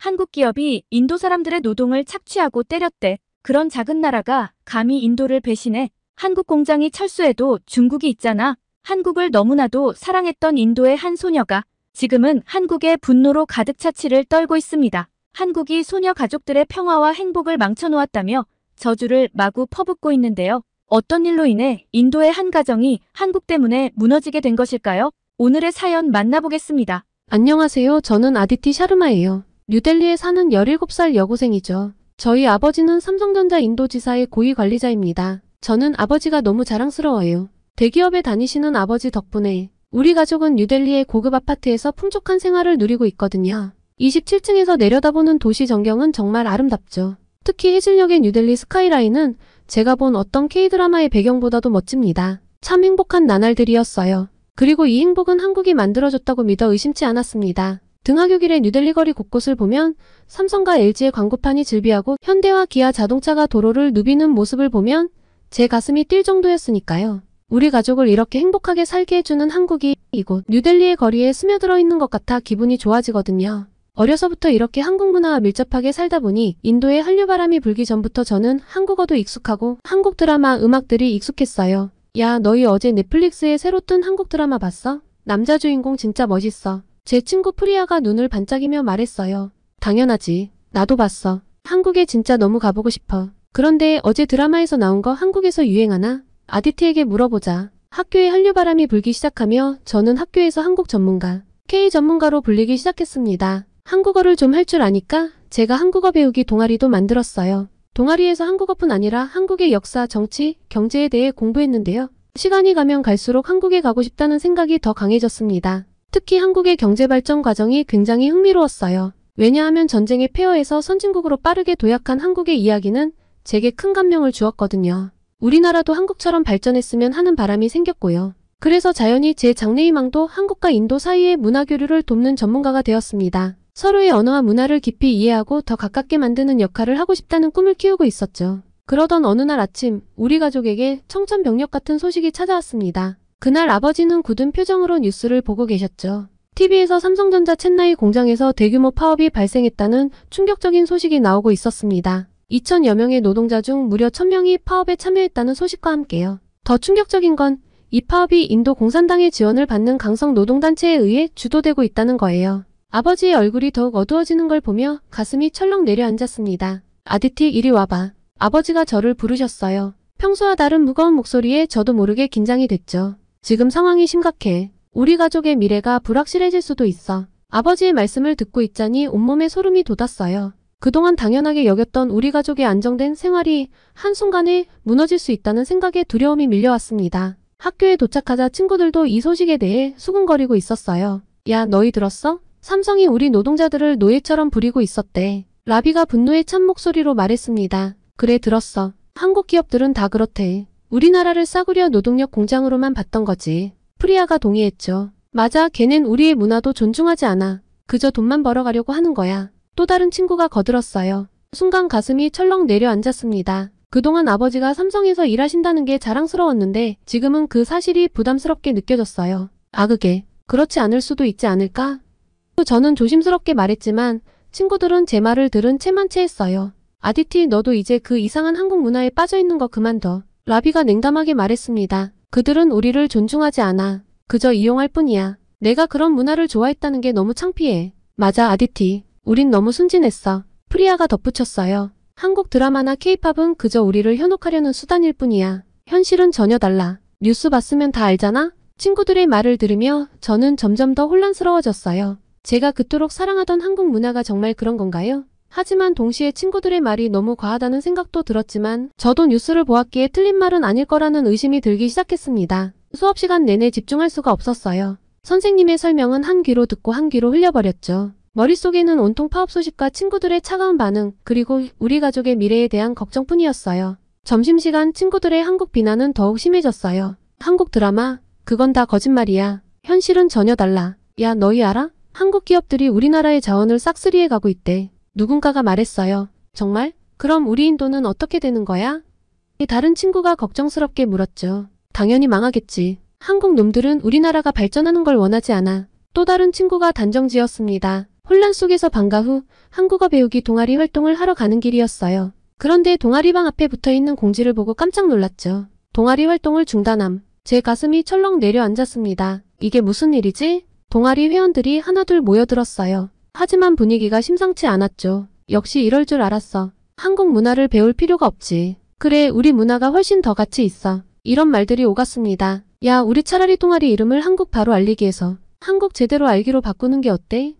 한국 기업이 인도 사람들의 노동을 착취하고 때렸대. 그런 작은 나라가 감히 인도를 배신해. 한국 공장이 철수해도 중국이 있잖아. 한국을 너무나도 사랑했던 인도의 한 소녀가 지금은 한국의 분노로 가득 차 치를 떨고 있습니다. 한국이 소녀 가족들의 평화와 행복을 망쳐놓았다며 저주를 마구 퍼붓고 있는데요. 어떤 일로 인해 인도의 한 가정이 한국 때문에 무너지게 된 것일까요? 오늘의 사연 만나보겠습니다. 안녕하세요. 저는 아디티 샤르마예요. 뉴델리에 사는 17살 여고생이죠. 저희 아버지는 삼성전자 인도지사의 고위 관리자입니다. 저는 아버지가 너무 자랑스러워요. 대기업에 다니시는 아버지 덕분에 우리 가족은 뉴델리의 고급 아파트에서 풍족한 생활을 누리고 있거든요. 27층에서 내려다보는 도시 전경은 정말 아름답죠. 특히 해질녘의 뉴델리 스카이라인은 제가 본 어떤 K드라마의 배경보다도 멋집니다. 참 행복한 나날들이었어요. 그리고 이 행복은 한국이 만들어줬다고 믿어 의심치 않았습니다. 등하굣길의 뉴델리 거리 곳곳을 보면 삼성과 LG의 광고판이 즐비하고 현대와 기아 자동차가 도로를 누비는 모습을 보면 제 가슴이 뛸 정도였으니까요. 우리 가족을 이렇게 행복하게 살게 해주는 한국이 이곳 뉴델리의 거리에 스며들어 있는 것 같아 기분이 좋아지거든요. 어려서부터 이렇게 한국 문화와 밀접하게 살다 보니 인도의 한류바람이 불기 전부터 저는 한국어도 익숙하고 한국 드라마 음악들이 익숙했어요. 야, 너희 어제 넷플릭스에 새로 뜬 한국 드라마 봤어? 남자 주인공 진짜 멋있어. 제 친구 프리아가 눈을 반짝이며 말했어요. 당연하지. 나도 봤어. 한국에 진짜 너무 가보고 싶어. 그런데 어제 드라마에서 나온 거 한국에서 유행하나? 아디티에게 물어보자. 학교에 한류바람이 불기 시작하며 저는 학교에서 한국 전문가, K 전문가로 불리기 시작했습니다. 한국어를 좀 할 줄 아니까 제가 한국어 배우기 동아리도 만들었어요. 동아리에서 한국어뿐 아니라 한국의 역사, 정치, 경제에 대해 공부했는데요. 시간이 가면 갈수록 한국에 가고 싶다는 생각이 더 강해졌습니다. 특히 한국의 경제 발전 과정이 굉장히 흥미로웠어요. 왜냐하면 전쟁의 폐허에서 선진국으로 빠르게 도약한 한국의 이야기는 제게 큰 감명을 주었거든요. 우리나라도 한국처럼 발전했으면 하는 바람이 생겼고요. 그래서 자연히 제 장래희망도 한국과 인도 사이의 문화교류를 돕는 전문가가 되었습니다. 서로의 언어와 문화를 깊이 이해하고 더 가깝게 만드는 역할을 하고 싶다는 꿈을 키우고 있었죠. 그러던 어느 날 아침 우리 가족에게 청천벽력 같은 소식이 찾아왔습니다. 그날 아버지는 굳은 표정으로 뉴스를 보고 계셨죠. TV에서 삼성전자 첸나이 공장에서 대규모 파업이 발생했다는 충격적인 소식이 나오고 있었습니다. 2,000여 명의 노동자 중 무려 1,000명이 파업에 참여했다는 소식과 함께요. 더 충격적인 건 이 파업이 인도 공산당의 지원을 받는 강성 노동단체에 의해 주도되고 있다는 거예요. 아버지의 얼굴이 더욱 어두워지는 걸 보며 가슴이 철렁 내려앉았습니다. 아디티, 이리 와봐. 아버지가 저를 부르셨어요. 평소와 다른 무거운 목소리에 저도 모르게 긴장이 됐죠. 지금 상황이 심각해. 우리 가족의 미래가 불확실해질 수도 있어. 아버지의 말씀을 듣고 있자니 온몸에 소름이 돋았어요. 그동안 당연하게 여겼던 우리 가족의 안정된 생활이 한순간에 무너질 수 있다는 생각에 두려움이 밀려왔습니다. 학교에 도착하자 친구들도 이 소식에 대해 수군거리고 있었어요. 야, 너희 들었어? 삼성이 우리 노동자들을 노예처럼 부리고 있었대. 라비가 분노에 찬 목소리로 말했습니다. 그래, 들었어. 한국 기업들은 다 그렇대. 우리나라를 싸구려 노동력 공장으로만 봤던 거지. 프리아가 동의했죠. 맞아, 걔넨 우리의 문화도 존중하지 않아. 그저 돈만 벌어가려고 하는 거야. 또 다른 친구가 거들었어요. 순간 가슴이 철렁 내려앉았습니다. 그동안 아버지가 삼성에서 일하신다는 게 자랑스러웠는데 지금은 그 사실이 부담스럽게 느껴졌어요. 그게 그렇지 않을 수도 있지 않을까? 저는 조심스럽게 말했지만 친구들은 제 말을 들은 채만 채했어요. 아디티, 너도 이제 그 이상한 한국 문화에 빠져있는 거 그만둬. 라비가 냉담하게 말했습니다. 그들은 우리를 존중하지 않아. 그저 이용할 뿐이야. 내가 그런 문화를 좋아했다는 게 너무 창피해. 맞아, 아디티. 우린 너무 순진했어. 프리아가 덧붙였어요. 한국 드라마나 케이팝은 그저 우리를 현혹하려는 수단일 뿐이야. 현실은 전혀 달라. 뉴스 봤으면 다 알잖아? 친구들의 말을 들으며 저는 점점 더 혼란스러워졌어요. 제가 그토록 사랑하던 한국 문화가 정말 그런 건가요? 하지만 동시에 친구들의 말이 너무 과하다는 생각도 들었지만 저도 뉴스를 보았기에 틀린 말은 아닐 거라는 의심이 들기 시작했습니다. 수업 시간 내내 집중할 수가 없었어요. 선생님의 설명은 한 귀로 듣고 한 귀로 흘려버렸죠. 머릿속에는 온통 파업 소식과 친구들의 차가운 반응, 그리고 우리 가족의 미래에 대한 걱정뿐이었어요. 점심시간 친구들의 한국 비난은 더욱 심해졌어요. 한국 드라마? 그건 다 거짓말이야. 현실은 전혀 달라. 야, 너희 알아? 한국 기업들이 우리나라의 자원을 싹쓸이해 가고 있대. 누군가가 말했어요. 정말? 그럼 우리 인도는 어떻게 되는 거야? 다른 친구가 걱정스럽게 물었죠. 당연히 망하겠지. 한국 놈들은 우리나라가 발전하는 걸 원하지 않아. 또 다른 친구가 단정지었습니다. 혼란 속에서 방과 후 한국어 배우기 동아리 활동을 하러 가는 길이었어요. 그런데 동아리방 앞에 붙어있는 공지를 보고 깜짝 놀랐죠. 동아리 활동을 중단함. 제 가슴이 철렁 내려앉았습니다. 이게 무슨 일이지? 동아리 회원들이 하나둘 모여들었어요. 하지만 분위기가 심상치 않았죠. 역시 이럴 줄 알았어. 한국 문화를 배울 필요가 없지. 그래, 우리 문화가 훨씬 더 가치 있어. 이런 말들이 오갔습니다. 야, 우리 차라리 동아리 이름을 한국 바로 알리기 해서 한국 제대로 알기로 바꾸는 게 어때?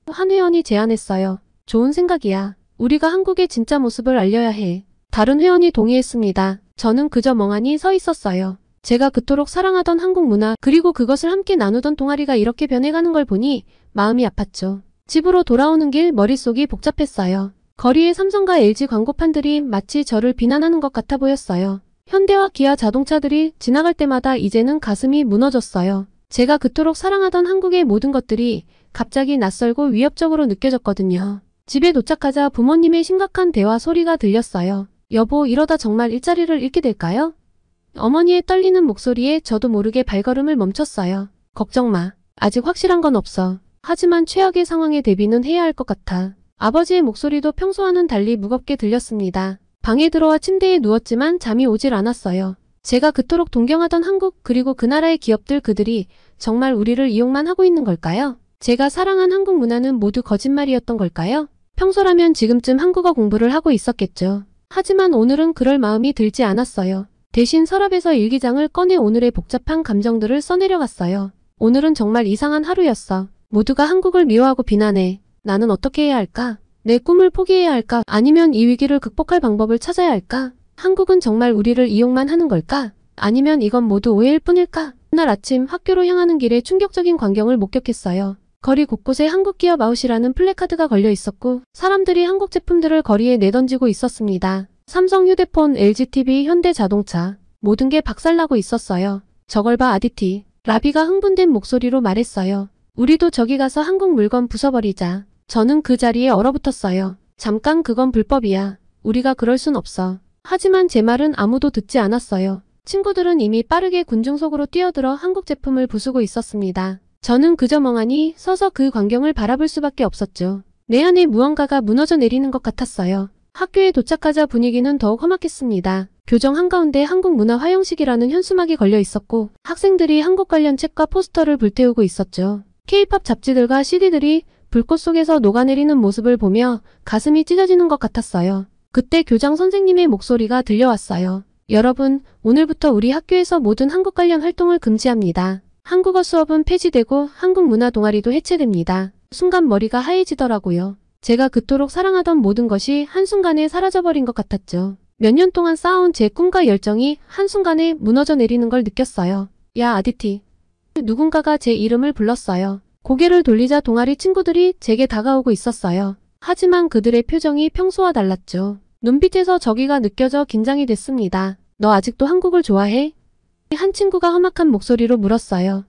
한 회원이 제안했어요. 좋은 생각이야. 우리가 한국의 진짜 모습을 알려야 해. 다른 회원이 동의했습니다. 저는 그저 멍하니 서 있었어요. 제가 그토록 사랑하던 한국 문화 그리고 그것을 함께 나누던 동아리가 이렇게 변해가는 걸 보니 마음이 아팠죠. 집으로 돌아오는 길 머릿속이 복잡했어요. 거리의 삼성과 LG 광고판들이 마치 저를 비난하는 것 같아 보였어요. 현대와 기아 자동차들이 지나갈 때마다 이제는 가슴이 무너졌어요. 제가 그토록 사랑하던 한국의 모든 것들이 갑자기 낯설고 위협적으로 느껴졌거든요. 집에 도착하자 부모님의 심각한 대화 소리가 들렸어요. 여보, 이러다 정말 일자리를 잃게 될까요? 어머니의 떨리는 목소리에 저도 모르게 발걸음을 멈췄어요. 걱정 마. 아직 확실한 건 없어. 하지만 최악의 상황에 대비는 해야 할 것 같아. 아버지의 목소리도 평소와는 달리 무겁게 들렸습니다. 방에 들어와 침대에 누웠지만 잠이 오질 않았어요. 제가 그토록 동경하던 한국 그리고 그 나라의 기업들 그들이 정말 우리를 이용만 하고 있는 걸까요? 제가 사랑한 한국 문화는 모두 거짓말이었던 걸까요? 평소라면 지금쯤 한국어 공부를 하고 있었겠죠. 하지만 오늘은 그럴 마음이 들지 않았어요. 대신 서랍에서 일기장을 꺼내 오늘의 복잡한 감정들을 써내려갔어요. 오늘은 정말 이상한 하루였어. 모두가 한국을 미워하고 비난해. 나는 어떻게 해야 할까? 내 꿈을 포기해야 할까? 아니면 이 위기를 극복할 방법을 찾아야 할까? 한국은 정말 우리를 이용만 하는 걸까? 아니면 이건 모두 오해일 뿐일까? 그날 아침 학교로 향하는 길에 충격적인 광경을 목격했어요. 거리 곳곳에 한국 기업 아웃이라는 플래카드가 걸려 있었고 사람들이 한국 제품들을 거리에 내던지고 있었습니다. 삼성 휴대폰, LGTV, 현대자동차 모든 게 박살나고 있었어요. 저걸 봐 아디티. 라비가 흥분된 목소리로 말했어요. 우리도 저기 가서 한국 물건 부숴버리자. 저는 그 자리에 얼어붙었어요. 잠깐 그건 불법이야. 우리가 그럴 순 없어. 하지만 제 말은 아무도 듣지 않았어요. 친구들은 이미 빠르게 군중 속으로 뛰어들어 한국 제품을 부수고 있었습니다. 저는 그저 멍하니 서서 그 광경을 바라볼 수밖에 없었죠. 내 안에 무언가가 무너져 내리는 것 같았어요. 학교에 도착하자 분위기는 더욱 험악했습니다. 교정 한가운데 한국 문화 화영식이라는 현수막이 걸려 있었고 학생들이 한국 관련 책과 포스터를 불태우고 있었죠. K-팝 잡지들과 CD들이 불꽃 속에서 녹아내리는 모습을 보며 가슴이 찢어지는 것 같았어요. 그때 교장 선생님의 목소리가 들려왔어요. 여러분, 오늘부터 우리 학교에서 모든 한국 관련 활동을 금지합니다. 한국어 수업은 폐지되고 한국 문화 동아리도 해체됩니다. 순간 머리가 하얘지더라고요. 제가 그토록 사랑하던 모든 것이 한순간에 사라져버린 것 같았죠. 몇 년 동안 쌓아온 제 꿈과 열정이 한순간에 무너져 내리는 걸 느꼈어요. 야, 아디티. 누군가가 제 이름을 불렀어요. 고개를 돌리자 동아리 친구들이 제게 다가오고 있었어요. 하지만 그들의 표정이 평소와 달랐죠. 눈빛에서 저기가 느껴져 긴장이 됐습니다. 너 아직도 한국을 좋아해? 한 친구가 험악한 목소리로 물었어요.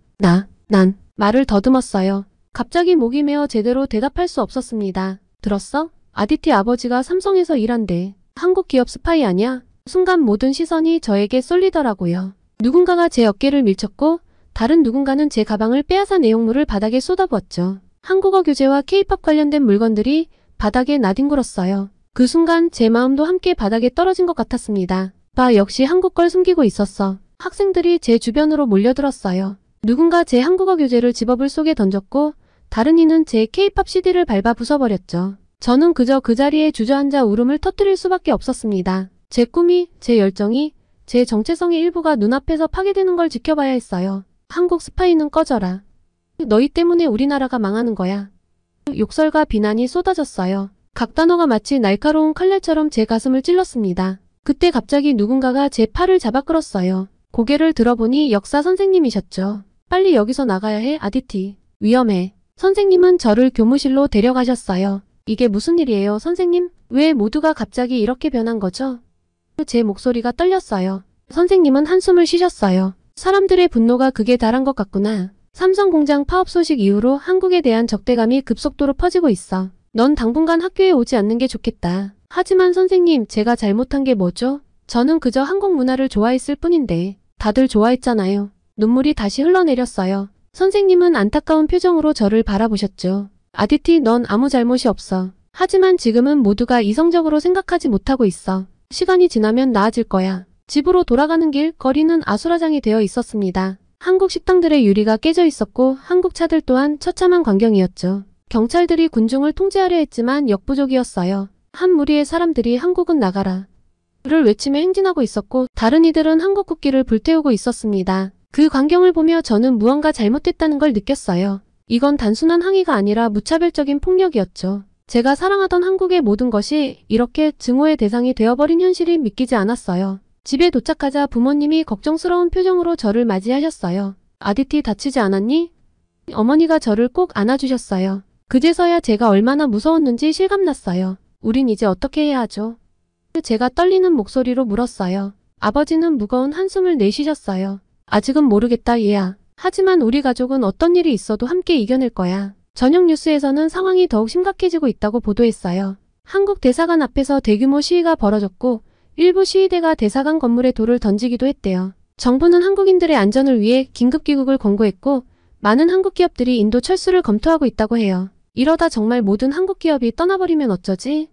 난 말을 더듬었어요. 갑자기 목이 메어 제대로 대답할 수 없었습니다. 들었어? 아디티 아버지가 삼성에서 일한대. 한국 기업 스파이 아니야? 순간 모든 시선이 저에게 쏠리더라고요. 누군가가 제 어깨를 밀쳤고 다른 누군가는 제 가방을 빼앗아 내용물을 바닥에 쏟아부었죠. 한국어 교재와 K-팝 관련된 물건들이 바닥에 나뒹굴었어요. 그 순간 제 마음도 함께 바닥에 떨어진 것 같았습니다. 봐, 역시 한국 걸 숨기고 있었어. 학생들이 제 주변으로 몰려들었어요. 누군가 제 한국어 교재를 집어불 속에 던졌고 다른 이는 제 K-팝 CD를 밟아 부숴버렸죠. 저는 그저 그 자리에 주저앉아 울음을 터뜨릴 수밖에 없었습니다. 제 꿈이, 제 열정이, 제 정체성의 일부가 눈앞에서 파괴되는 걸 지켜봐야 했어요. 한국 스파이는 꺼져라. 너희 때문에 우리나라가 망하는 거야. 욕설과 비난이 쏟아졌어요. 각 단어가 마치 날카로운 칼날처럼 제 가슴을 찔렀습니다. 그때 갑자기 누군가가 제 팔을 잡아 끌었어요. 고개를 들어보니 역사 선생님이셨죠. 빨리 여기서 나가야 해, 아디티. 위험해. 선생님은 저를 교무실로 데려가셨어요. 이게 무슨 일이에요, 선생님? 왜 모두가 갑자기 이렇게 변한 거죠? 제 목소리가 떨렸어요. 선생님은 한숨을 쉬셨어요. 사람들의 분노가 극에 달한 것 같구나. 삼성 공장 파업 소식 이후로 한국에 대한 적대감이 급속도로 퍼지고 있어. 넌 당분간 학교에 오지 않는 게 좋겠다. 하지만 선생님, 제가 잘못한 게 뭐죠? 저는 그저 한국 문화를 좋아했을 뿐인데. 다들 좋아했잖아요. 눈물이 다시 흘러내렸어요. 선생님은 안타까운 표정으로 저를 바라보셨죠. 아디티, 넌 아무 잘못이 없어. 하지만 지금은 모두가 이성적으로 생각하지 못하고 있어. 시간이 지나면 나아질 거야. 집으로 돌아가는 길 거리는 아수라장이 되어 있었습니다. 한국 식당들의 유리가 깨져 있었고 한국 차들 또한 처참한 광경이었죠. 경찰들이 군중을 통제하려 했지만 역부족이었어요. 한 무리의 사람들이 한국은 나가라 를 외치며 행진하고 있었고 다른 이들은 한국 국기를 불태우고 있었습니다. 그 광경을 보며 저는 무언가 잘못됐다는 걸 느꼈어요. 이건 단순한 항의가 아니라 무차별적인 폭력이었죠. 제가 사랑하던 한국의 모든 것이 이렇게 증오의 대상이 되어버린 현실이 믿기지 않았어요. 집에 도착하자 부모님이 걱정스러운 표정으로 저를 맞이하셨어요. 아디티, 다치지 않았니? 어머니가 저를 꼭 안아주셨어요. 그제서야 제가 얼마나 무서웠는지 실감났어요. 우린 이제 어떻게 해야 하죠? 제가 떨리는 목소리로 물었어요. 아버지는 무거운 한숨을 내쉬셨어요. 아직은 모르겠다, 얘야. 하지만 우리 가족은 어떤 일이 있어도 함께 이겨낼 거야. 저녁 뉴스에서는 상황이 더욱 심각해지고 있다고 보도했어요. 한국 대사관 앞에서 대규모 시위가 벌어졌고 일부 시위대가 대사관 건물에 돌을 던지기도 했대요. 정부는 한국인들의 안전을 위해 긴급귀국을 권고했고 많은 한국 기업들이 인도 철수를 검토하고 있다고 해요. 이러다 정말 모든 한국 기업이 떠나버리면 어쩌지?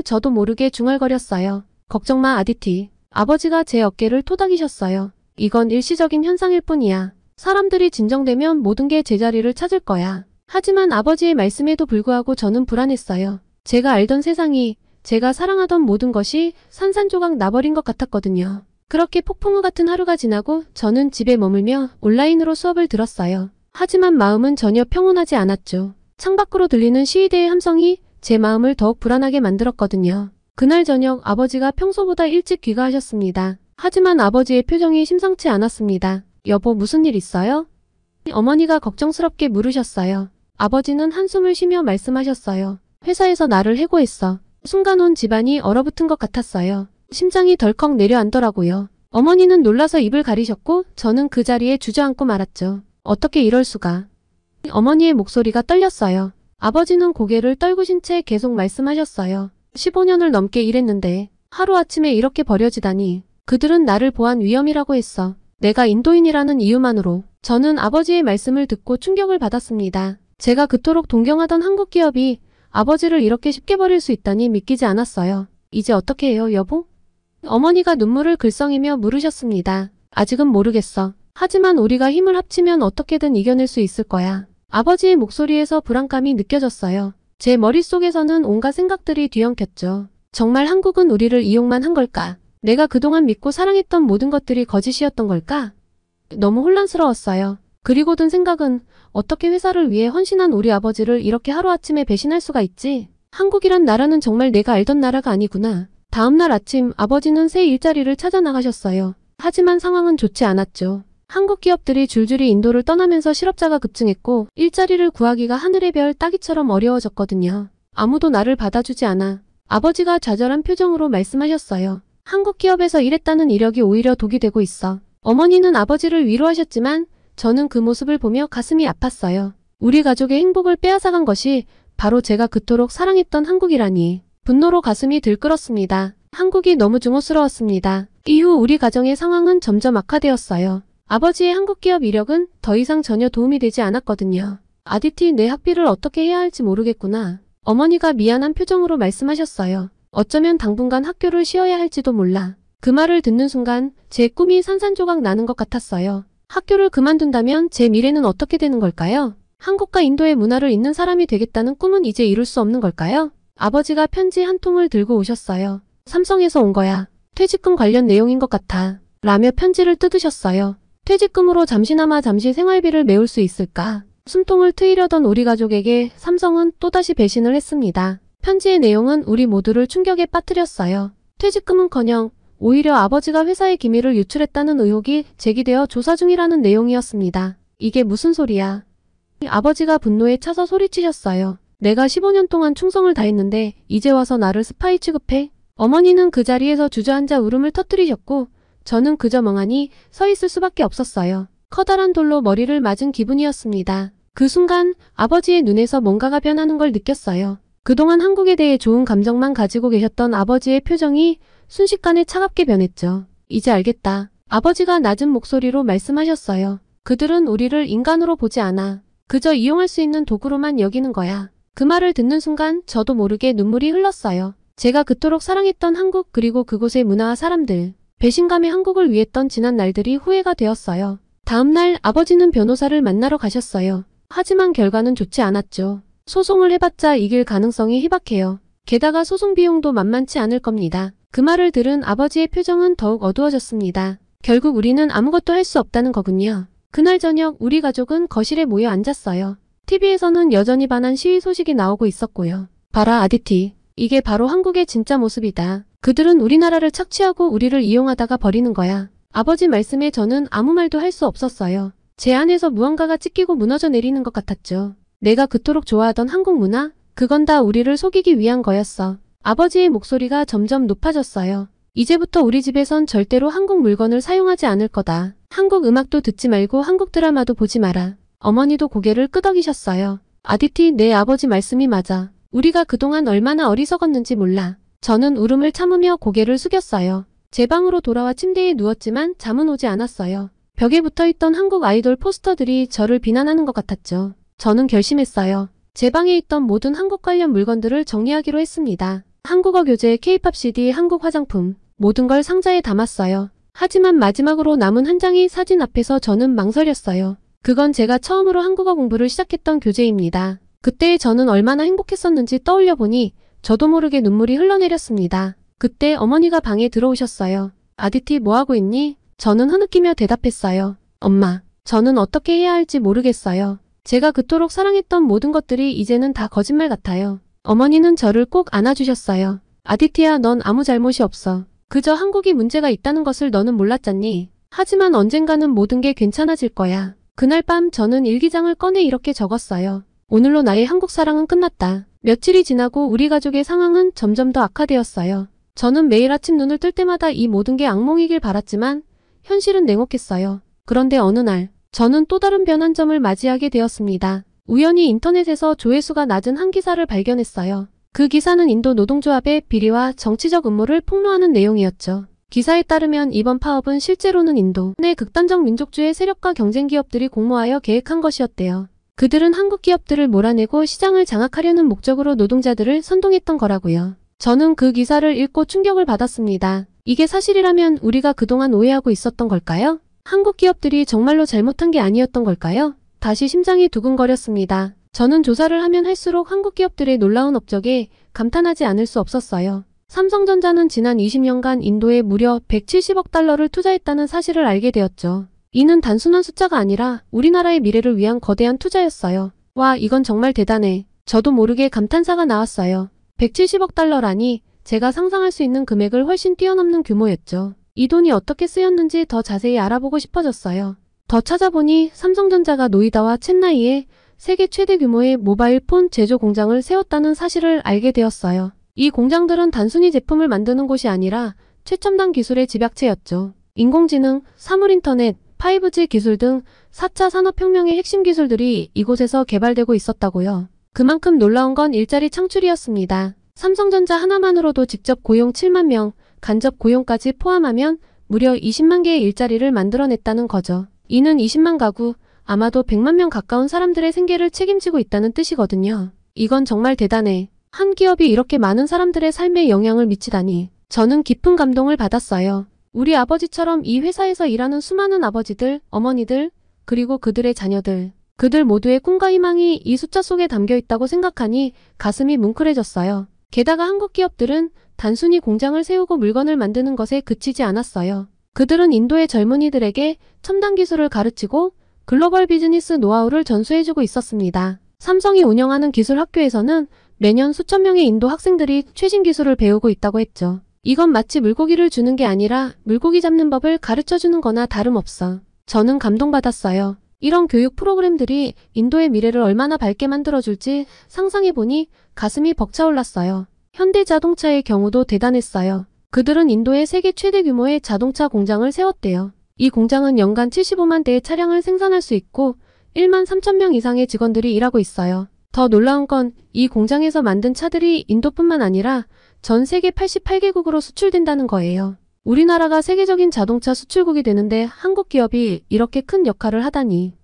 저도 모르게 중얼거렸어요. 걱정 마, 아디티. 아버지가 제 어깨를 토닥이셨어요. 이건 일시적인 현상일 뿐이야. 사람들이 진정되면 모든 게 제자리를 찾을 거야. 하지만 아버지의 말씀에도 불구하고 저는 불안했어요. 제가 알던 세상이, 제가 사랑하던 모든 것이 산산조각 나버린 것 같았거든요. 그렇게 폭풍우 같은 하루가 지나고 저는 집에 머물며 온라인으로 수업을 들었어요. 하지만 마음은 전혀 평온하지 않았죠. 창밖으로 들리는 시위대의 함성이 제 마음을 더욱 불안하게 만들었거든요. 그날 저녁 아버지가 평소보다 일찍 귀가하셨습니다. 하지만 아버지의 표정이 심상치 않았습니다. 여보, 무슨 일 있어요? 어머니가 걱정스럽게 물으셨어요. 아버지는 한숨을 쉬며 말씀하셨어요. 회사에서 나를 해고했어. 순간 온 집안이 얼어붙은 것 같았어요. 심장이 덜컥 내려앉더라고요. 어머니는 놀라서 입을 가리셨고 저는 그 자리에 주저앉고 말았죠. 어떻게 이럴 수가. 어머니의 목소리가 떨렸어요. 아버지는 고개를 떨구신 채 계속 말씀하셨어요. 15년을 넘게 일했는데 하루아침에 이렇게 버려지다니. 그들은 나를 보안 위험이라고 했어. 내가 인도인이라는 이유만으로. 저는 아버지의 말씀을 듣고 충격을 받았습니다. 제가 그토록 동경하던 한국 기업이 아버지를 이렇게 쉽게 버릴 수 있다니 믿기지 않았어요. 이제 어떻게 해요, 여보? 어머니가 눈물을 글썽이며 물으셨습니다. 아직은 모르겠어. 하지만 우리가 힘을 합치면 어떻게든 이겨낼 수 있을 거야. 아버지의 목소리에서 불안감이 느껴졌어요. 제 머릿속에서는 온갖 생각들이 뒤엉켰죠. 정말 한국은 우리를 이용만 한 걸까? 내가 그동안 믿고 사랑했던 모든 것들이 거짓이었던 걸까? 너무 혼란스러웠어요. 그리고 든 생각은 어떻게 회사를 위해 헌신한 우리 아버지를 이렇게 하루아침에 배신할 수가 있지? 한국이란 나라는 정말 내가 알던 나라가 아니구나. 다음날 아침 아버지는 새 일자리를 찾아 나가셨어요. 하지만 상황은 좋지 않았죠. 한국 기업들이 줄줄이 인도를 떠나면서 실업자가 급증했고 일자리를 구하기가 하늘의 별 따기처럼 어려워졌거든요. 아무도 나를 받아주지 않아. 아버지가 좌절한 표정으로 말씀하셨어요. 한국 기업에서 일했다는 이력이 오히려 독이 되고 있어. 어머니는 아버지를 위로하셨지만 저는 그 모습을 보며 가슴이 아팠어요. 우리 가족의 행복을 빼앗아간 것이 바로 제가 그토록 사랑했던 한국이라니. 분노로 가슴이 들끓었습니다. 한국이 너무 증오스러웠습니다. 이후 우리 가정의 상황은 점점 악화되었어요. 아버지의 한국 기업 이력은 더 이상 전혀 도움이 되지 않았거든요. 아디티, 내 학비를 어떻게 해야 할지 모르겠구나. 어머니가 미안한 표정으로 말씀하셨어요. 어쩌면 당분간 학교를 쉬어야 할지도 몰라. 그 말을 듣는 순간 제 꿈이 산산조각 나는 것 같았어요. 학교를 그만둔다면 제 미래는 어떻게 되는 걸까요? 한국과 인도의 문화를 잇는 사람이 되겠다는 꿈은 이제 이룰 수 없는 걸까요? 아버지가 편지 한 통을 들고 오셨어요. 삼성에서 온 거야. 퇴직금 관련 내용인 것 같아. 라며 편지를 뜯으셨어요. 퇴직금으로 잠시 생활비를 메울 수 있을까? 숨통을 트이려던 우리 가족에게 삼성은 또다시 배신을 했습니다. 편지의 내용은 우리 모두를 충격에 빠뜨렸어요. 퇴직금은커녕 오히려 아버지가 회사의 기밀을 유출했다는 의혹이 제기되어 조사 중이라는 내용이었습니다. 이게 무슨 소리야? 아버지가 분노에 차서 소리치셨어요. 내가 15년 동안 충성을 다했는데 이제 와서 나를 스파이 취급해? 어머니는 그 자리에서 주저앉아 울음을 터뜨리셨고 저는 그저 멍하니 서 있을 수밖에 없었어요. 커다란 돌로 머리를 맞은 기분이었습니다. 그 순간 아버지의 눈에서 뭔가가 변하는 걸 느꼈어요. 그동안 한국에 대해 좋은 감정만 가지고 계셨던 아버지의 표정이 순식간에 차갑게 변했죠. 이제 알겠다. 아버지가 낮은 목소리로 말씀하셨어요. 그들은 우리를 인간으로 보지 않아. 그저 이용할 수 있는 도구로만 여기는 거야. 그 말을 듣는 순간 저도 모르게 눈물이 흘렀어요. 제가 그토록 사랑했던 한국 그리고 그곳의 문화와 사람들, 배신감의 한국을 위했던 지난 날들이 후회가 되었어요. 다음 날 아버지는 변호사를 만나러 가셨어요. 하지만 결과는 좋지 않았죠. 소송을 해봤자 이길 가능성이 희박해요. 게다가 소송 비용도 만만치 않을 겁니다. 그 말을 들은 아버지의 표정은 더욱 어두워졌습니다. 결국 우리는 아무것도 할 수 없다는 거군요. 그날 저녁 우리 가족은 거실에 모여 앉았어요. TV에서는 여전히 반한 시위 소식이 나오고 있었고요. 봐라 아디티. 이게 바로 한국의 진짜 모습이다. 그들은 우리나라를 착취하고 우리를 이용하다가 버리는 거야. 아버지 말씀에 저는 아무 말도 할 수 없었어요. 제 안에서 무언가가 찢기고 무너져 내리는 것 같았죠. 내가 그토록 좋아하던 한국 문화? 그건 다 우리를 속이기 위한 거였어. 아버지의 목소리가 점점 높아졌어요. 이제부터 우리 집에선 절대로 한국 물건을 사용하지 않을 거다. 한국 음악도 듣지 말고 한국 드라마도 보지 마라. 어머니도 고개를 끄덕이셨어요. 아디티, 내 아버지 말씀이 맞아. 우리가 그동안 얼마나 어리석었는지 몰라. 저는 울음을 참으며 고개를 숙였어요. 제 방으로 돌아와 침대에 누웠지만 잠은 오지 않았어요. 벽에 붙어있던 한국 아이돌 포스터들이 저를 비난하는 것 같았죠. 저는 결심했어요. 제 방에 있던 모든 한국 관련 물건들을 정리하기로 했습니다. 한국어 교재, K-팝 CD, 한국 화장품, 모든 걸 상자에 담았어요. 하지만 마지막으로 남은 한 장의 사진 앞에서 저는 망설였어요. 그건 제가 처음으로 한국어 공부를 시작했던 교재입니다. 그때 저는 얼마나 행복했었는지 떠올려보니 저도 모르게 눈물이 흘러내렸습니다. 그때 어머니가 방에 들어오셨어요. 아디티, 뭐하고 있니? 저는 흐느끼며 대답했어요. 엄마, 저는 어떻게 해야 할지 모르겠어요. 제가 그토록 사랑했던 모든 것들이 이제는 다 거짓말 같아요. 어머니는 저를 꼭 안아주셨어요. 아디티야, 넌 아무 잘못이 없어. 그저 한국이 문제가 있다는 것을 너는 몰랐잖니. 하지만 언젠가는 모든 게 괜찮아질 거야. 그날 밤 저는 일기장을 꺼내 이렇게 적었어요. 오늘로 나의 한국 사랑은 끝났다. 며칠이 지나고 우리 가족의 상황은 점점 더 악화되었어요. 저는 매일 아침 눈을 뜰 때마다 이 모든 게 악몽이길 바랐지만 현실은 냉혹했어요. 그런데 어느 날 저는 또 다른 변환점을 맞이하게 되었습니다. 우연히 인터넷에서 조회수가 낮은 한 기사를 발견했어요. 그 기사는 인도 노동조합의 비리와 정치적 음모를 폭로하는 내용이었죠. 기사에 따르면 이번 파업은 실제로는 인도 내 극단적 민족주의 세력과 경쟁 기업들이 공모하여 계획한 것이었대요. 그들은 한국 기업들을 몰아내고 시장을 장악하려는 목적으로 노동자들을 선동했던 거라고요. 저는 그 기사를 읽고 충격을 받았습니다. 이게 사실이라면 우리가 그동안 오해하고 있었던 걸까요? 한국 기업들이 정말로 잘못한 게 아니었던 걸까요? 다시 심장이 두근거렸습니다. 저는 조사를 하면 할수록 한국 기업들의 놀라운 업적에 감탄하지 않을 수 없었어요. 삼성전자는 지난 20년간 인도에 무려 170억 달러를 투자했다는 사실을 알게 되었죠. 이는 단순한 숫자가 아니라 우리나라의 미래를 위한 거대한 투자였어요. 와, 이건 정말 대단해. 저도 모르게 감탄사가 나왔어요. 170억 달러라니 제가 상상할 수 있는 금액을 훨씬 뛰어넘는 규모였죠. 이 돈이 어떻게 쓰였는지 더 자세히 알아보고 싶어졌어요. 더 찾아보니 삼성전자가 노이다와 첸나이에 세계 최대 규모의 모바일 폰 제조 공장을 세웠다는 사실을 알게 되었어요. 이 공장들은 단순히 제품을 만드는 곳이 아니라 최첨단 기술의 집약체였죠. 인공지능, 사물인터넷, 5G 기술 등 4차 산업혁명의 핵심 기술들이 이곳에서 개발되고 있었다고요. 그만큼 놀라운 건 일자리 창출이었습니다. 삼성전자 하나만으로도 직접 고용 7만 명, 간접 고용까지 포함하면 무려 20만 개의 일자리를 만들어냈다는 거죠. 이는 20만 가구, 아마도 100만 명 가까운 사람들의 생계를 책임지고 있다는 뜻이거든요. 이건 정말 대단해. 한 기업이 이렇게 많은 사람들의 삶에 영향을 미치다니. 저는 깊은 감동을 받았어요. 우리 아버지처럼 이 회사에서 일하는 수많은 아버지들, 어머니들, 그리고 그들의 자녀들. 그들 모두의 꿈과 희망이 이 숫자 속에 담겨 있다고 생각하니 가슴이 뭉클해졌어요. 게다가 한국 기업들은 단순히 공장을 세우고 물건을 만드는 것에 그치지 않았어요. 그들은 인도의 젊은이들에게 첨단 기술을 가르치고 글로벌 비즈니스 노하우를 전수해주고 있었습니다. 삼성이 운영하는 기술 학교에서는 매년 수천 명의 인도 학생들이 최신 기술을 배우고 있다고 했죠. 이건 마치 물고기를 주는 게 아니라 물고기 잡는 법을 가르쳐주는 거나 다름없어. 저는 감동받았어요. 이런 교육 프로그램들이 인도의 미래를 얼마나 밝게 만들어줄지 상상해보니 가슴이 벅차올랐어요. 현대자동차의 경우도 대단했어요. 그들은 인도의 세계 최대 규모의 자동차 공장을 세웠대요. 이 공장은 연간 75만 대의 차량을 생산할 수 있고 1만 3천 명 이상의 직원들이 일하고 있어요. 더 놀라운 건 이 공장에서 만든 차들이 인도뿐만 아니라 전 세계 88개국으로 수출된다는 거예요. 우리나라가 세계적인 자동차 수출국이 되는데 한국 기업이 이렇게 큰 역할을 하다니.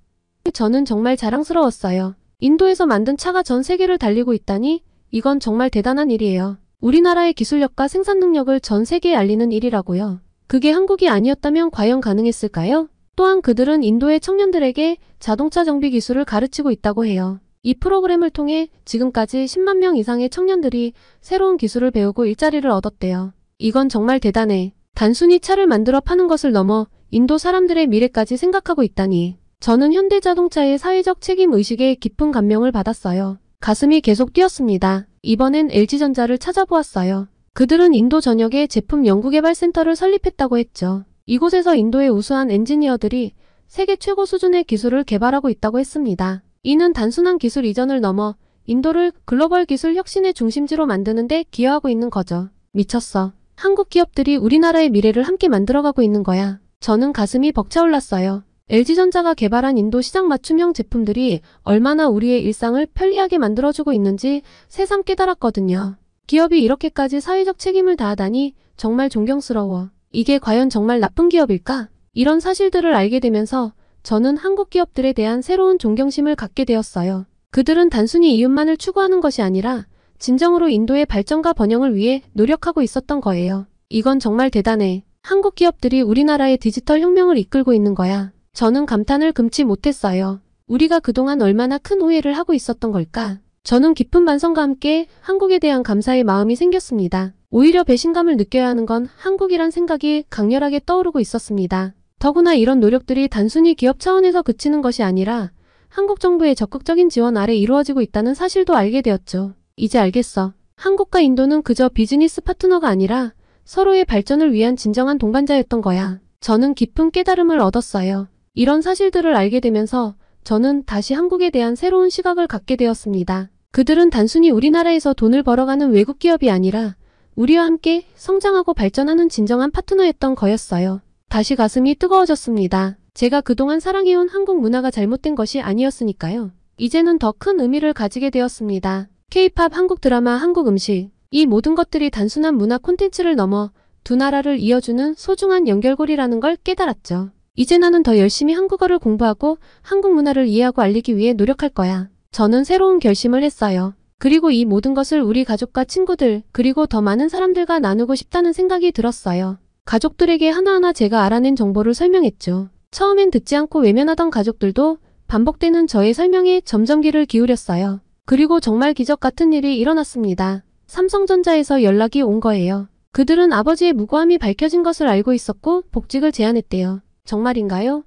저는 정말 자랑스러웠어요. 인도에서 만든 차가 전 세계를 달리고 있다니 이건 정말 대단한 일이에요. 우리나라의 기술력과 생산 능력을 전 세계에 알리는 일이라고요. 그게 한국이 아니었다면 과연 가능했을까요? 또한 그들은 인도의 청년들에게 자동차 정비 기술을 가르치고 있다고 해요. 이 프로그램을 통해 지금까지 10만 명 이상의 청년들이 새로운 기술을 배우고 일자리를 얻었대요. 이건 정말 대단해. 단순히 차를 만들어 파는 것을 넘어 인도 사람들의 미래까지 생각하고 있다니. 저는 현대자동차의 사회적 책임 의식에 깊은 감명을 받았어요. 가슴이 계속 뛰었습니다. 이번엔 LG전자를 찾아보았어요. 그들은 인도 전역에 제품 연구개발센터를 설립했다고 했죠. 이곳에서 인도의 우수한 엔지니어들이 세계 최고 수준의 기술을 개발하고 있다고 했습니다. 이는 단순한 기술 이전을 넘어 인도를 글로벌 기술 혁신의 중심지로 만드는 데 기여하고 있는 거죠. 미쳤어. 한국 기업들이 우리나라의 미래를 함께 만들어가고 있는 거야. 저는 가슴이 벅차올랐어요. LG전자가 개발한 인도 시장 맞춤형 제품들이 얼마나 우리의 일상을 편리하게 만들어주고 있는지 새삼 깨달았거든요. 기업이 이렇게까지 사회적 책임을 다하다니 정말 존경스러워. 이게 과연 정말 나쁜 기업일까? 이런 사실들을 알게 되면서 저는 한국 기업들에 대한 새로운 존경심을 갖게 되었어요. 그들은 단순히 이윤만을 추구하는 것이 아니라 진정으로 인도의 발전과 번영을 위해 노력하고 있었던 거예요. 이건 정말 대단해. 한국 기업들이 우리나라의 디지털 혁명을 이끌고 있는 거야. 저는 감탄을 금치 못했어요. 우리가 그동안 얼마나 큰 오해를 하고 있었던 걸까? 저는 깊은 반성과 함께 한국에 대한 감사의 마음이 생겼습니다. 오히려 배신감을 느껴야 하는 건 한국이란 생각이 강렬하게 떠오르고 있었습니다. 더구나 이런 노력들이 단순히 기업 차원에서 그치는 것이 아니라 한국 정부의 적극적인 지원 아래 이루어지고 있다는 사실도 알게 되었죠. 이제 알겠어. 한국과 인도는 그저 비즈니스 파트너가 아니라 서로의 발전을 위한 진정한 동반자였던 거야. 저는 깊은 깨달음을 얻었어요. 이런 사실들을 알게 되면서 저는 다시 한국에 대한 새로운 시각을 갖게 되었습니다. 그들은 단순히 우리나라에서 돈을 벌어가는 외국 기업이 아니라 우리와 함께 성장하고 발전하는 진정한 파트너였던 거였어요. 다시 가슴이 뜨거워졌습니다. 제가 그동안 사랑해온 한국 문화가 잘못된 것이 아니었으니까요. 이제는 더 큰 의미를 가지게 되었습니다. K-팝, 한국 드라마, 한국 음식, 이 모든 것들이 단순한 문화 콘텐츠를 넘어 두 나라를 이어주는 소중한 연결고리라는 걸 깨달았죠. 이제 나는 더 열심히 한국어를 공부하고 한국 문화를 이해하고 알리기 위해 노력할 거야. 저는 새로운 결심을 했어요. 그리고 이 모든 것을 우리 가족과 친구들, 그리고 더 많은 사람들과 나누고 싶다는 생각이 들었어요. 가족들에게 하나하나 제가 알아낸 정보를 설명했죠. 처음엔 듣지 않고 외면하던 가족들도 반복되는 저의 설명에 점점 귀를 기울였어요. 그리고 정말 기적 같은 일이 일어났습니다. 삼성전자에서 연락이 온 거예요. 그들은 아버지의 무고함이 밝혀진 것을 알고 있었고 복직을 제안했대요. 정말인가요?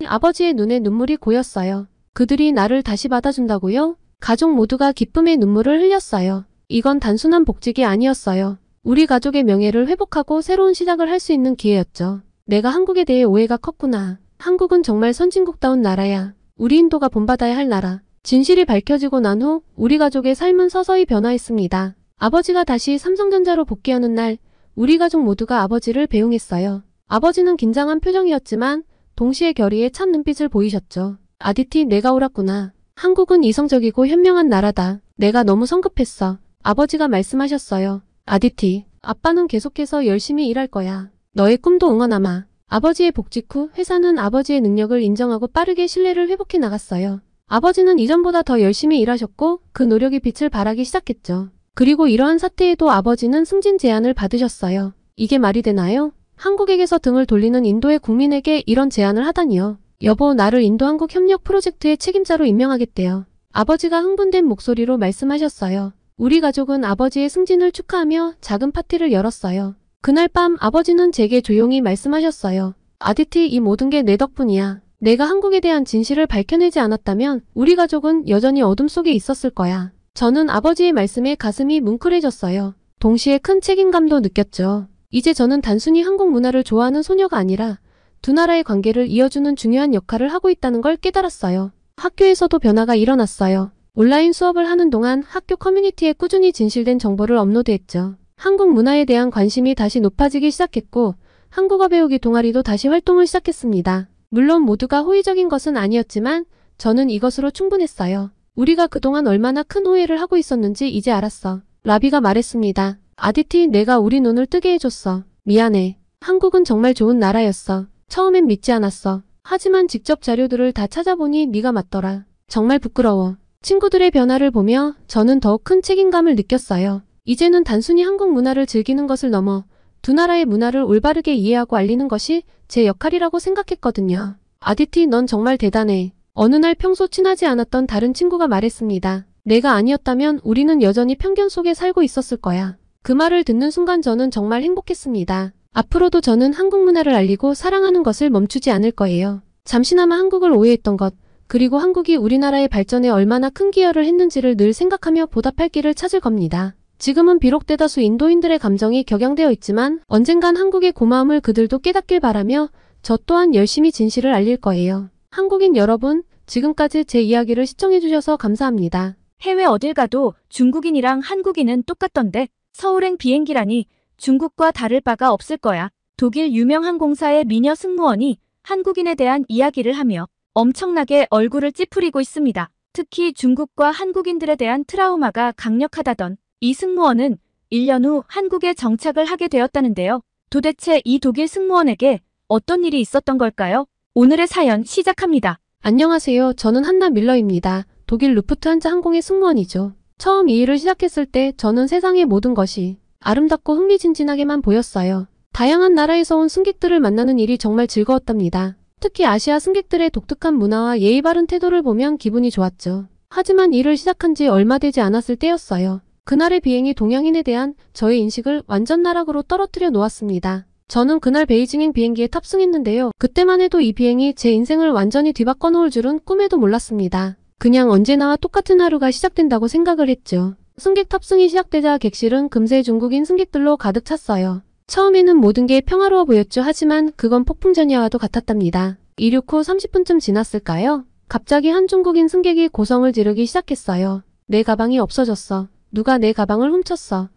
아버지의 눈에 눈물이 고였어요. 그들이 나를 다시 받아준다고요? 가족 모두가 기쁨의 눈물을 흘렸어요. 이건 단순한 복직이 아니었어요. 우리 가족의 명예를 회복하고 새로운 시작을 할 수 있는 기회였죠. 내가 한국에 대해 오해가 컸구나. 한국은 정말 선진국다운 나라야. 우리 인도가 본받아야 할 나라. 진실이 밝혀지고 난 후 우리 가족의 삶은 서서히 변화했습니다. 아버지가 다시 삼성전자로 복귀하는 날, 우리 가족 모두가 아버지를 배웅했어요. 아버지는 긴장한 표정이었지만 동시에 결의에 찬 눈빛을 보이셨죠. 아디티, 내가 옳았구나. 한국은 이성적이고 현명한 나라다. 내가 너무 성급했어. 아버지가 말씀하셨어요. 아디티, 아빠는 계속해서 열심히 일할 거야. 너의 꿈도 응원하마. 아버지의 복직 후 회사는 아버지의 능력을 인정하고 빠르게 신뢰를 회복해 나갔어요. 아버지는 이전보다 더 열심히 일하셨고 그 노력이 빛을 발하기 시작했죠. 그리고 이러한 사태에도 아버지는 승진 제안을 받으셨어요. 이게 말이 되나요? 한국에게서 등을 돌리는 인도의 국민에게 이런 제안을 하다니요. 여보, 나를 인도 한국 협력 프로젝트의 책임자로 임명하겠대요. 아버지가 흥분된 목소리로 말씀하셨어요. 우리 가족은 아버지의 승진을 축하하며 작은 파티를 열었어요. 그날 밤 아버지는 제게 조용히 말씀하셨어요. 아디티, 이 모든 게 내 덕분이야. 내가 한국에 대한 진실을 밝혀내지 않았다면 우리 가족은 여전히 어둠 속에 있었을 거야. 저는 아버지의 말씀에 가슴이 뭉클해졌어요. 동시에 큰 책임감도 느꼈죠. 이제 저는 단순히 한국 문화를 좋아하는 소녀가 아니라 두 나라의 관계를 이어주는 중요한 역할을 하고 있다는 걸 깨달았어요. 학교에서도 변화가 일어났어요. 온라인 수업을 하는 동안 학교 커뮤니티에 꾸준히 진실된 정보를 업로드했죠. 한국 문화에 대한 관심이 다시 높아지기 시작했고 한국어 배우기 동아리도 다시 활동을 시작했습니다. 물론 모두가 호의적인 것은 아니었지만 저는 이것으로 충분했어요. 우리가 그동안 얼마나 큰 오해를 하고 있었는지 이제 알았어. 라비가 말했습니다. 아디티, 내가 우리 눈을 뜨게 해줬어. 미안해. 한국은 정말 좋은 나라였어. 처음엔 믿지 않았어. 하지만 직접 자료들을 다 찾아보니 네가 맞더라. 정말 부끄러워. 친구들의 변화를 보며 저는 더욱 큰 책임감을 느꼈어요. 이제는 단순히 한국 문화를 즐기는 것을 넘어 두 나라의 문화를 올바르게 이해하고 알리는 것이 제 역할이라고 생각했거든요. 아디티, 넌 정말 대단해. 어느 날 평소 친하지 않았던 다른 친구가 말했습니다. 내가 아니었다면 우리는 여전히 편견 속에 살고 있었을 거야. 그 말을 듣는 순간 저는 정말 행복했습니다. 앞으로도 저는 한국 문화를 알리고 사랑하는 것을 멈추지 않을 거예요. 잠시나마 한국을 오해했던 것, 그리고 한국이 우리나라의 발전에 얼마나 큰 기여를 했는지를 늘 생각하며 보답할 길을 찾을 겁니다. 지금은 비록 대다수 인도인들의 감정이 격양되어 있지만 언젠간 한국의 고마움을 그들도 깨닫길 바라며 저 또한 열심히 진실을 알릴 거예요. 한국인 여러분, 지금까지 제 이야기를 시청해주셔서 감사합니다. 해외 어딜 가도 중국인이랑 한국인은 똑같던데 서울행 비행기라니 중국과 다를 바가 없을 거야. 독일 유명 항공사의 미녀 승무원이 한국인에 대한 이야기를 하며 엄청나게 얼굴을 찌푸리고 있습니다. 특히 중국과 한국인들에 대한 트라우마가 강력하다던 이 승무원은 1년 후 한국에 정착을 하게 되었다는데요. 도대체 이 독일 승무원에게 어떤 일이 있었던 걸까요? 오늘의 사연 시작합니다. 안녕하세요. 저는 한나 밀러입니다. 독일 루프트한자 항공의 승무원이죠. 처음 이 일을 시작했을 때 저는 세상의 모든 것이 아름답고 흥미진진하게만 보였어요. 다양한 나라에서 온 승객들을 만나는 일이 정말 즐거웠답니다. 특히 아시아 승객들의 독특한 문화와 예의 바른 태도를 보면 기분이 좋았죠. 하지만 일을 시작한 지 얼마 되지 않았을 때였어요. 그날의 비행이 동양인에 대한 저의 인식을 완전 나락으로 떨어뜨려 놓았습니다. 저는 그날 베이징행 비행기에 탑승했는데요. 그때만 해도 이 비행이 제 인생을 완전히 뒤바꿔 놓을 줄은 꿈에도 몰랐습니다. 그냥 언제나와 똑같은 하루가 시작된다고 생각을 했죠. 승객 탑승이 시작되자 객실은 금세 중국인 승객들로 가득 찼어요. 처음에는 모든 게 평화로워 보였죠. 하지만 그건 폭풍전야와도 같았답니다. 이륙 후 30분쯤 지났을까요? 갑자기 한 중국인 승객이 고성을 지르기 시작했어요. 내 가방이 없어졌어. 누가 내 가방을 훔쳤어.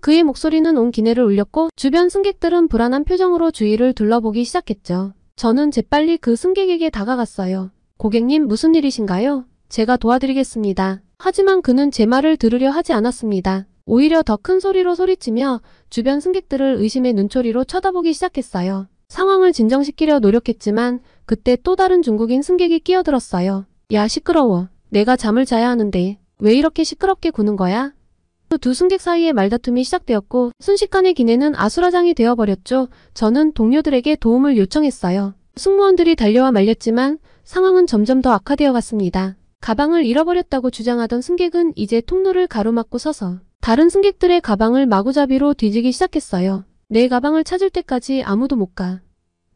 그의 목소리는 온 기내를 울렸고 주변 승객들은 불안한 표정으로 주위를 둘러보기 시작했죠. 저는 재빨리 그 승객에게 다가갔어요. 고객님, 무슨 일이신가요? 제가 도와드리겠습니다. 하지만 그는 제 말을 들으려 하지 않았습니다. 오히려 더 큰 소리로 소리치며 주변 승객들을 의심의 눈초리로 쳐다보기 시작했어요. 상황을 진정시키려 노력했지만 그때 또 다른 중국인 승객이 끼어들었어요. 야, 시끄러워. 내가 잠을 자야 하는데 왜 이렇게 시끄럽게 구는 거야? 두 승객 사이에 말다툼이 시작되었고 순식간에 기내는 아수라장이 되어버렸죠. 저는 동료들에게 도움을 요청했어요. 승무원들이 달려와 말렸지만 상황은 점점 더 악화되어 갔습니다. 가방을 잃어버렸다고 주장하던 승객은 이제 통로를 가로막고 서서 다른 승객들의 가방을 마구잡이로 뒤지기 시작했어요. 내 가방을 찾을 때까지 아무도 못 가.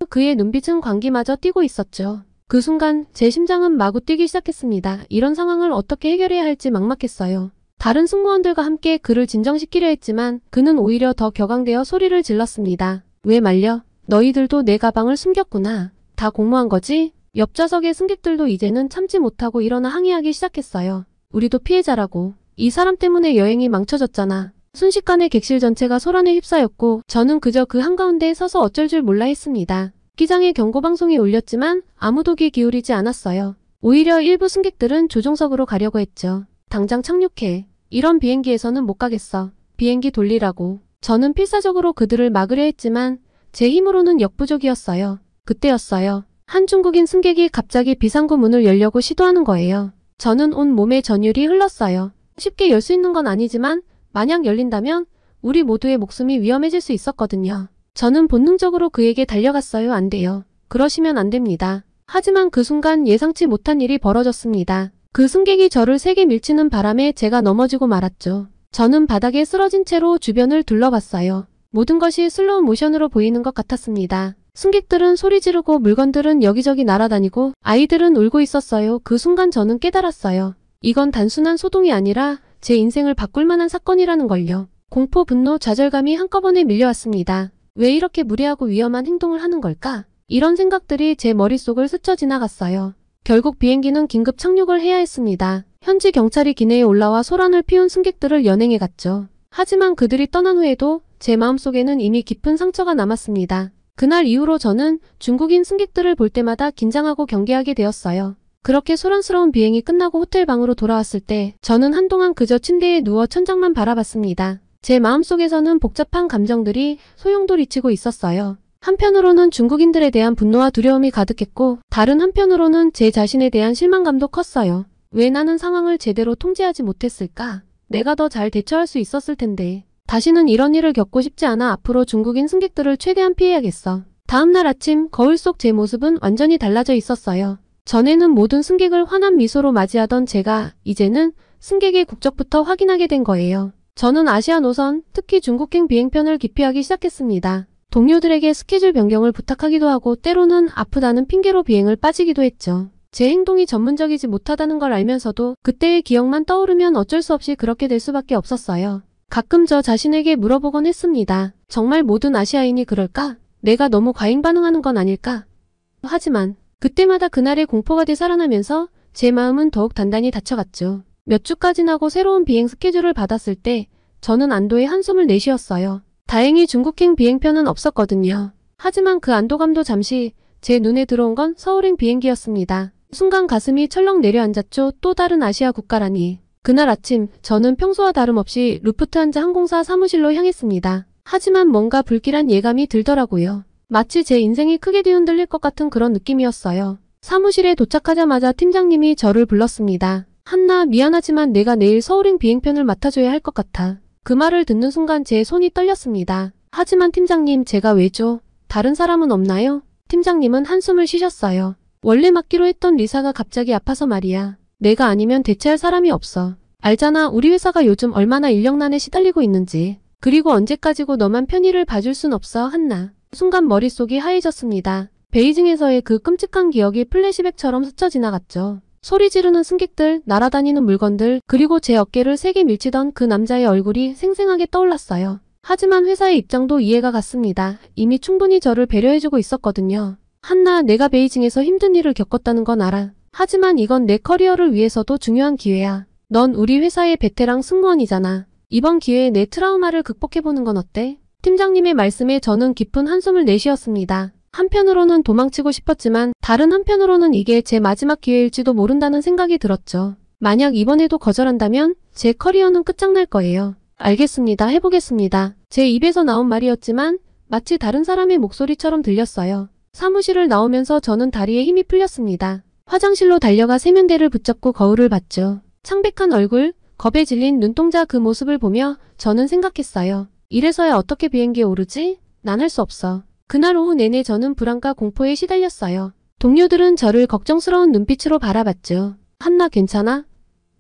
그의 눈빛은 광기마저 띄고 있었죠. 그 순간 제 심장은 마구 뛰기 시작했습니다. 이런 상황을 어떻게 해결해야 할지 막막했어요. 다른 승무원들과 함께 그를 진정시키려 했지만 그는 오히려 더 격앙되어 소리를 질렀습니다. 왜 말려? 너희들도 내 가방을 숨겼구나. 다 공모한 거지? 옆좌석의 승객들도 이제는 참지 못하고 일어나 항의하기 시작했어요. 우리도 피해자라고. 이 사람 때문에 여행이 망쳐졌잖아. 순식간에 객실 전체가 소란에 휩싸였고 저는 그저 그 한가운데에 서서 어쩔 줄 몰라 했습니다. 기장의 경고방송이 울렸지만 아무도 귀 기울이지 않았어요. 오히려 일부 승객들은 조종석으로 가려고 했죠. 당장 착륙해. 이런 비행기에서는 못 가겠어. 비행기 돌리라고. 저는 필사적으로 그들을 막으려 했지만 제 힘으로는 역부족이었어요. 그때였어요. 한 중국인 승객이 갑자기 비상구 문을 열려고 시도하는 거예요. 저는 온 몸에 전율이 흘렀어요. 쉽게 열 수 있는 건 아니지만 만약 열린다면 우리 모두의 목숨이 위험해질 수 있었거든요. 저는 본능적으로 그에게 달려갔어요. 안 돼요. 그러시면 안 됩니다. 하지만 그 순간 예상치 못한 일이 벌어졌습니다. 그 승객이 저를 세게 밀치는 바람에 제가 넘어지고 말았죠. 저는 바닥에 쓰러진 채로 주변을 둘러봤어요. 모든 것이 슬로우 모션으로 보이는 것 같았습니다. 승객들은 소리 지르고 물건들은 여기저기 날아다니고 아이들은 울고 있었어요. 그 순간 저는 깨달았어요. 이건 단순한 소동이 아니라 제 인생을 바꿀 만한 사건이라는 걸요. 공포, 분노, 좌절감이 한꺼번에 밀려왔습니다. 왜 이렇게 무례하고 위험한 행동을 하는 걸까? 이런 생각들이 제 머릿속을 스쳐 지나갔어요. 결국 비행기는 긴급 착륙을 해야 했습니다. 현지 경찰이 기내에 올라와 소란을 피운 승객들을 연행해 갔죠. 하지만 그들이 떠난 후에도 제 마음속에는 이미 깊은 상처가 남았습니다. 그날 이후로 저는 중국인 승객들을 볼 때마다 긴장하고 경계하게 되었어요. 그렇게 소란스러운 비행이 끝나고 호텔 방으로 돌아왔을 때 저는 한동안 그저 침대에 누워 천장만 바라봤습니다. 제 마음속에서는 복잡한 감정들이 소용돌이치고 있었어요. 한편으로는 중국인들에 대한 분노와 두려움이 가득했고 다른 한편으로는 제 자신에 대한 실망감도 컸어요. 왜 나는 상황을 제대로 통제하지 못했을까? 내가 더 잘 대처할 수 있었을 텐데. 다시는 이런 일을 겪고 싶지 않아 앞으로 중국인 승객들을 최대한 피해야겠어. 다음날 아침 거울 속 제 모습은 완전히 달라져 있었어요. 전에는 모든 승객을 환한 미소로 맞이하던 제가 이제는 승객의 국적부터 확인하게 된 거예요. 저는 아시아 노선, 특히 중국행 비행편을 기피하기 시작했습니다. 동료들에게 스케줄 변경을 부탁하기도 하고 때로는 아프다는 핑계로 비행을 빠지기도 했죠. 제 행동이 전문적이지 못하다는 걸 알면서도 그때의 기억만 떠오르면 어쩔 수 없이 그렇게 될 수밖에 없었어요. 가끔 저 자신에게 물어보곤 했습니다. 정말 모든 아시아인이 그럴까? 내가 너무 과잉 반응하는 건 아닐까? 하지만 그때마다 그날의 공포가 되살아나면서 제 마음은 더욱 단단히 닫혀갔죠. 몇 주가 지나고 새로운 비행 스케줄을 받았을 때 저는 안도의 한숨을 내쉬었어요. 다행히 중국행 비행편은 없었거든요. 하지만 그 안도감도 잠시 제 눈에 들어온 건 서울행 비행기였습니다. 순간 가슴이 철렁 내려앉았죠. 또 다른 아시아 국가라니. 그날 아침 저는 평소와 다름없이 루프트한자 항공사 사무실로 향했습니다. 하지만 뭔가 불길한 예감이 들더라고요. 마치 제 인생이 크게 뒤흔들릴 것 같은 그런 느낌이었어요. 사무실에 도착하자마자 팀장님이 저를 불렀습니다. 한나, 미안하지만 내가 내일 서울행 비행편을 맡아줘야 할 것 같아. 그 말을 듣는 순간 제 손이 떨렸습니다. 하지만 팀장님, 제가 왜죠? 다른 사람은 없나요? 팀장님은 한숨을 쉬셨어요. 원래 맡기로 했던 리사가 갑자기 아파서 말이야. 내가 아니면 대체할 사람이 없어. 알잖아, 우리 회사가 요즘 얼마나 인력난에 시달리고 있는지. 그리고 언제까지고 너만 편의를 봐줄 순 없어, 한나. 순간 머릿속이 하얘졌습니다. 베이징에서의 그 끔찍한 기억이 플래시백처럼 스쳐 지나갔죠. 소리 지르는 승객들, 날아다니는 물건들, 그리고 제 어깨를 세게 밀치던 그 남자의 얼굴이 생생하게 떠올랐어요. 하지만 회사의 입장도 이해가 갔습니다. 이미 충분히 저를 배려해주고 있었거든요. 한나, 내가 베이징에서 힘든 일을 겪었다는 건 알아. 하지만 이건 내 커리어를 위해서도 중요한 기회야. 넌 우리 회사의 베테랑 승무원이잖아. 이번 기회에 내 트라우마를 극복해보는 건 어때? 팀장님의 말씀에 저는 깊은 한숨을 내쉬었습니다. 한편으로는 도망치고 싶었지만 다른 한편으로는 이게 제 마지막 기회일지도 모른다는 생각이 들었죠. 만약 이번에도 거절한다면 제 커리어는 끝장날 거예요. 알겠습니다. 해보겠습니다. 제 입에서 나온 말이었지만 마치 다른 사람의 목소리처럼 들렸어요. 사무실을 나오면서 저는 다리에 힘이 풀렸습니다. 화장실로 달려가 세면대를 붙잡고 거울을 봤죠. 창백한 얼굴, 겁에 질린 눈동자 그 모습을 보며 저는 생각했어요. 이래서야 어떻게 비행기에 오르지? 난 할 수 없어. 그날 오후 내내 저는 불안과 공포에 시달렸어요. 동료들은 저를 걱정스러운 눈빛으로 바라봤죠. 한나 괜찮아?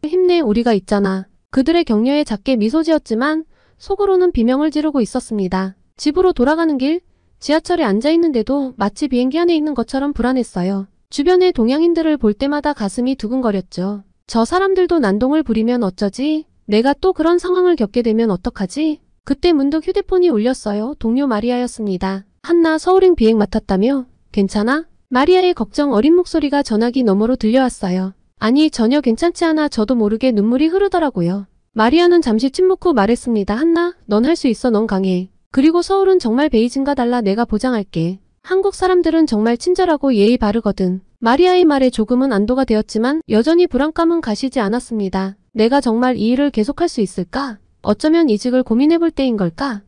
힘내, 우리가 있잖아. 그들의 격려에 작게 미소 지었지만 속으로는 비명을 지르고 있었습니다. 집으로 돌아가는 길, 지하철에 앉아있는데도 마치 비행기 안에 있는 것처럼 불안했어요. 주변의 동양인들을 볼 때마다 가슴이 두근거렸죠. 저 사람들도 난동을 부리면 어쩌지? 내가 또 그런 상황을 겪게 되면 어떡하지? 그때 문득 휴대폰이 울렸어요. 동료 마리아였습니다. 한나, 서울행 비행 맡았다며? 괜찮아? 마리아의 걱정 어린 목소리가 전화기 너머로 들려왔어요. 아니, 전혀 괜찮지 않아. 저도 모르게 눈물이 흐르더라고요. 마리아는 잠시 침묵 후 말했습니다. 한나, 넌 할 수 있어. 넌 강해. 그리고 서울은 정말 베이징과 달라. 내가 보장할게. 한국 사람들은 정말 친절하고 예의 바르거든. 마리아의 말에 조금은 안도가 되었지만 여전히 불안감은 가시지 않았습니다. 내가 정말 이 일을 계속할 수 있을까? 어쩌면 이직을 고민해볼 때인 걸까?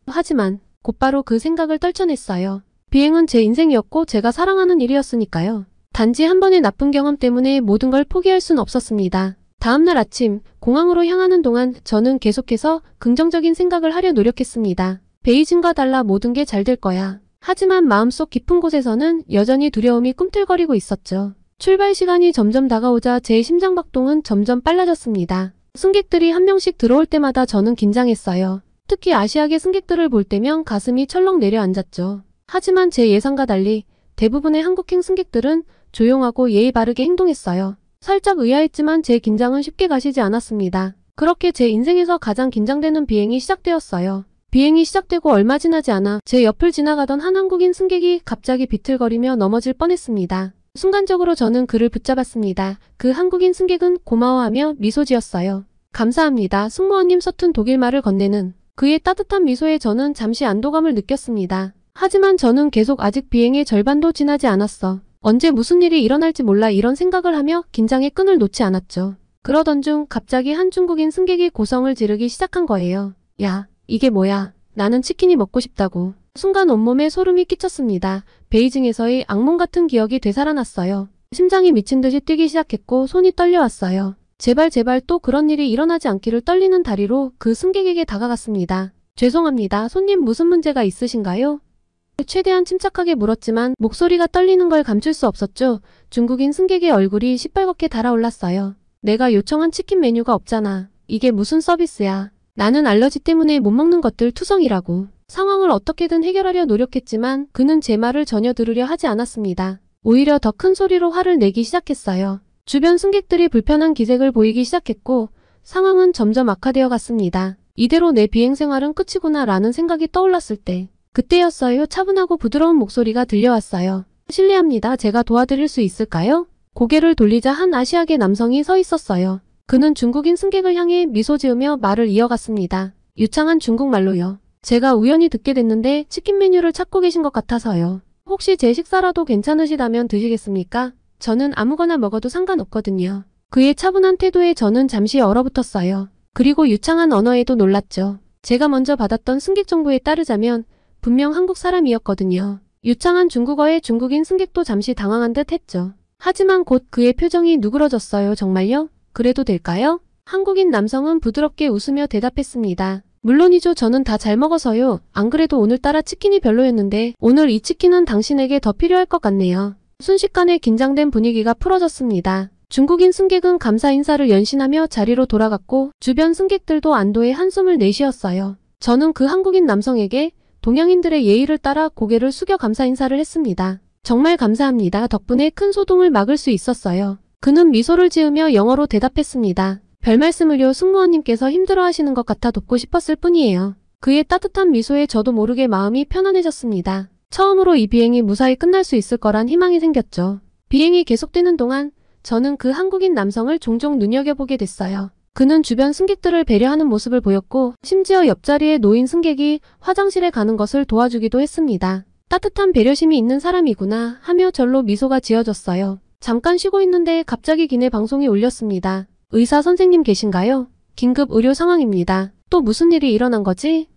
하지만 곧바로 그 생각을 떨쳐냈어요. 비행은 제 인생이었고 제가 사랑하는 일이었으니까요. 단지 한 번의 나쁜 경험 때문에 모든 걸 포기할 순 없었습니다. 다음날 아침 공항으로 향하는 동안 저는 계속해서 긍정적인 생각을 하려 노력했습니다. 베이징과 달라 모든 게 잘 될 거야. 하지만 마음속 깊은 곳에서는 여전히 두려움이 꿈틀거리고 있었죠. 출발 시간이 점점 다가오자 제 심장박동은 점점 빨라졌습니다. 승객들이 한 명씩 들어올 때마다 저는 긴장했어요. 특히 아시아계 승객들을 볼 때면 가슴이 철렁 내려앉았죠. 하지만 제 예상과 달리 대부분의 한국행 승객들은 조용하고 예의 바르게 행동했어요. 살짝 의아했지만 제 긴장은 쉽게 가시지 않았습니다. 그렇게 제 인생에서 가장 긴장되는 비행이 시작되었어요. 비행이 시작되고 얼마 지나지 않아 제 옆을 지나가던 한 한국인 승객이 갑자기 비틀거리며 넘어질 뻔했습니다. 순간적으로 저는 그를 붙잡았습니다. 그 한국인 승객은 고마워하며 미소 지었어요. 감사합니다. 승무원님. 서툰 독일말을 건네는 그의 따뜻한 미소에 저는 잠시 안도감을 느꼈습니다. 하지만 저는 계속 아직 비행의 절반도 지나지 않았어. 언제 무슨 일이 일어날지 몰라 이런 생각을 하며 긴장의 끈을 놓지 않았죠. 그러던 중 갑자기 한 중국인 승객이 고성을 지르기 시작한 거예요. 야, 이게 뭐야? 나는 치킨이 먹고 싶다고. 순간 온몸에 소름이 끼쳤습니다. 베이징에서의 악몽 같은 기억이 되살아났어요. 심장이 미친 듯이 뛰기 시작했고 손이 떨려왔어요. 제발 제발 또 그런 일이 일어나지 않기를 떨리는 다리로 그 승객에게 다가갔습니다. 죄송합니다. 손님 무슨 문제가 있으신가요? 최대한 침착하게 물었지만 목소리가 떨리는 걸 감출 수 없었죠. 중국인 승객의 얼굴이 시뻘겋게 달아올랐어요. 내가 요청한 치킨 메뉴가 없잖아. 이게 무슨 서비스야. 나는 알러지 때문에 못 먹는 것들 투성이라고. 상황을 어떻게든 해결하려 노력했지만 그는 제 말을 전혀 들으려 하지 않았습니다. 오히려 더 큰 소리로 화를 내기 시작했어요. 주변 승객들이 불편한 기색을 보이기 시작했고 상황은 점점 악화되어 갔습니다. 이대로 내 비행 생활은 끝이구나 라는 생각이 떠올랐을 때 그때였어요. 차분하고 부드러운 목소리가 들려왔어요. 실례합니다. 제가 도와드릴 수 있을까요? 고개를 돌리자 한 아시아계 남성이 서 있었어요. 그는 중국인 승객을 향해 미소 지으며 말을 이어갔습니다. 유창한 중국말로요. 제가 우연히 듣게 됐는데 치킨 메뉴를 찾고 계신 것 같아서요. 혹시 제 식사라도 괜찮으시다면 드시겠습니까? 저는 아무거나 먹어도 상관없거든요. 그의 차분한 태도에 저는 잠시 얼어붙었어요. 그리고 유창한 언어에도 놀랐죠. 제가 먼저 받았던 승객 정보에 따르자면 분명 한국 사람이었거든요. 유창한 중국어에 중국인 승객도 잠시 당황한 듯 했죠. 하지만 곧 그의 표정이 누그러졌어요. 정말요? 그래도 될까요? 한국인 남성은 부드럽게 웃으며 대답했습니다. 물론이죠. 저는 다 잘 먹어서요. 안 그래도 오늘따라 치킨이 별로였는데 오늘 이 치킨은 당신에게 더 필요할 것 같네요. 순식간에 긴장된 분위기가 풀어졌습니다. 중국인 승객은 감사 인사를 연신하며 자리로 돌아갔고 주변 승객들도 안도의 한숨을 내쉬었어요. 저는 그 한국인 남성에게 동양인들의 예의를 따라 고개를 숙여 감사 인사를 했습니다. 정말 감사합니다. 덕분에 큰 소동을 막을 수 있었어요. 그는 미소를 지으며 영어로 대답했습니다. 별말씀을요. 승무원님께서 힘들어하시는 것 같아 돕고 싶었을 뿐이에요. 그의 따뜻한 미소에 저도 모르게 마음이 편안해졌습니다. 처음으로 이 비행이 무사히 끝날 수 있을 거란 희망이 생겼죠. 비행이 계속되는 동안 저는 그 한국인 남성을 종종 눈여겨보게 됐어요. 그는 주변 승객들을 배려하는 모습을 보였고 심지어 옆자리에 놓인 승객이 화장실에 가는 것을 도와주기도 했습니다. 따뜻한 배려심이 있는 사람이구나 하며 절로 미소가 지어졌어요. 잠깐 쉬고 있는데 갑자기 기내 방송이 울렸습니다. 의사 선생님 계신가요? 긴급 의료 상황입니다. 또 무슨 일이 일어난 거지?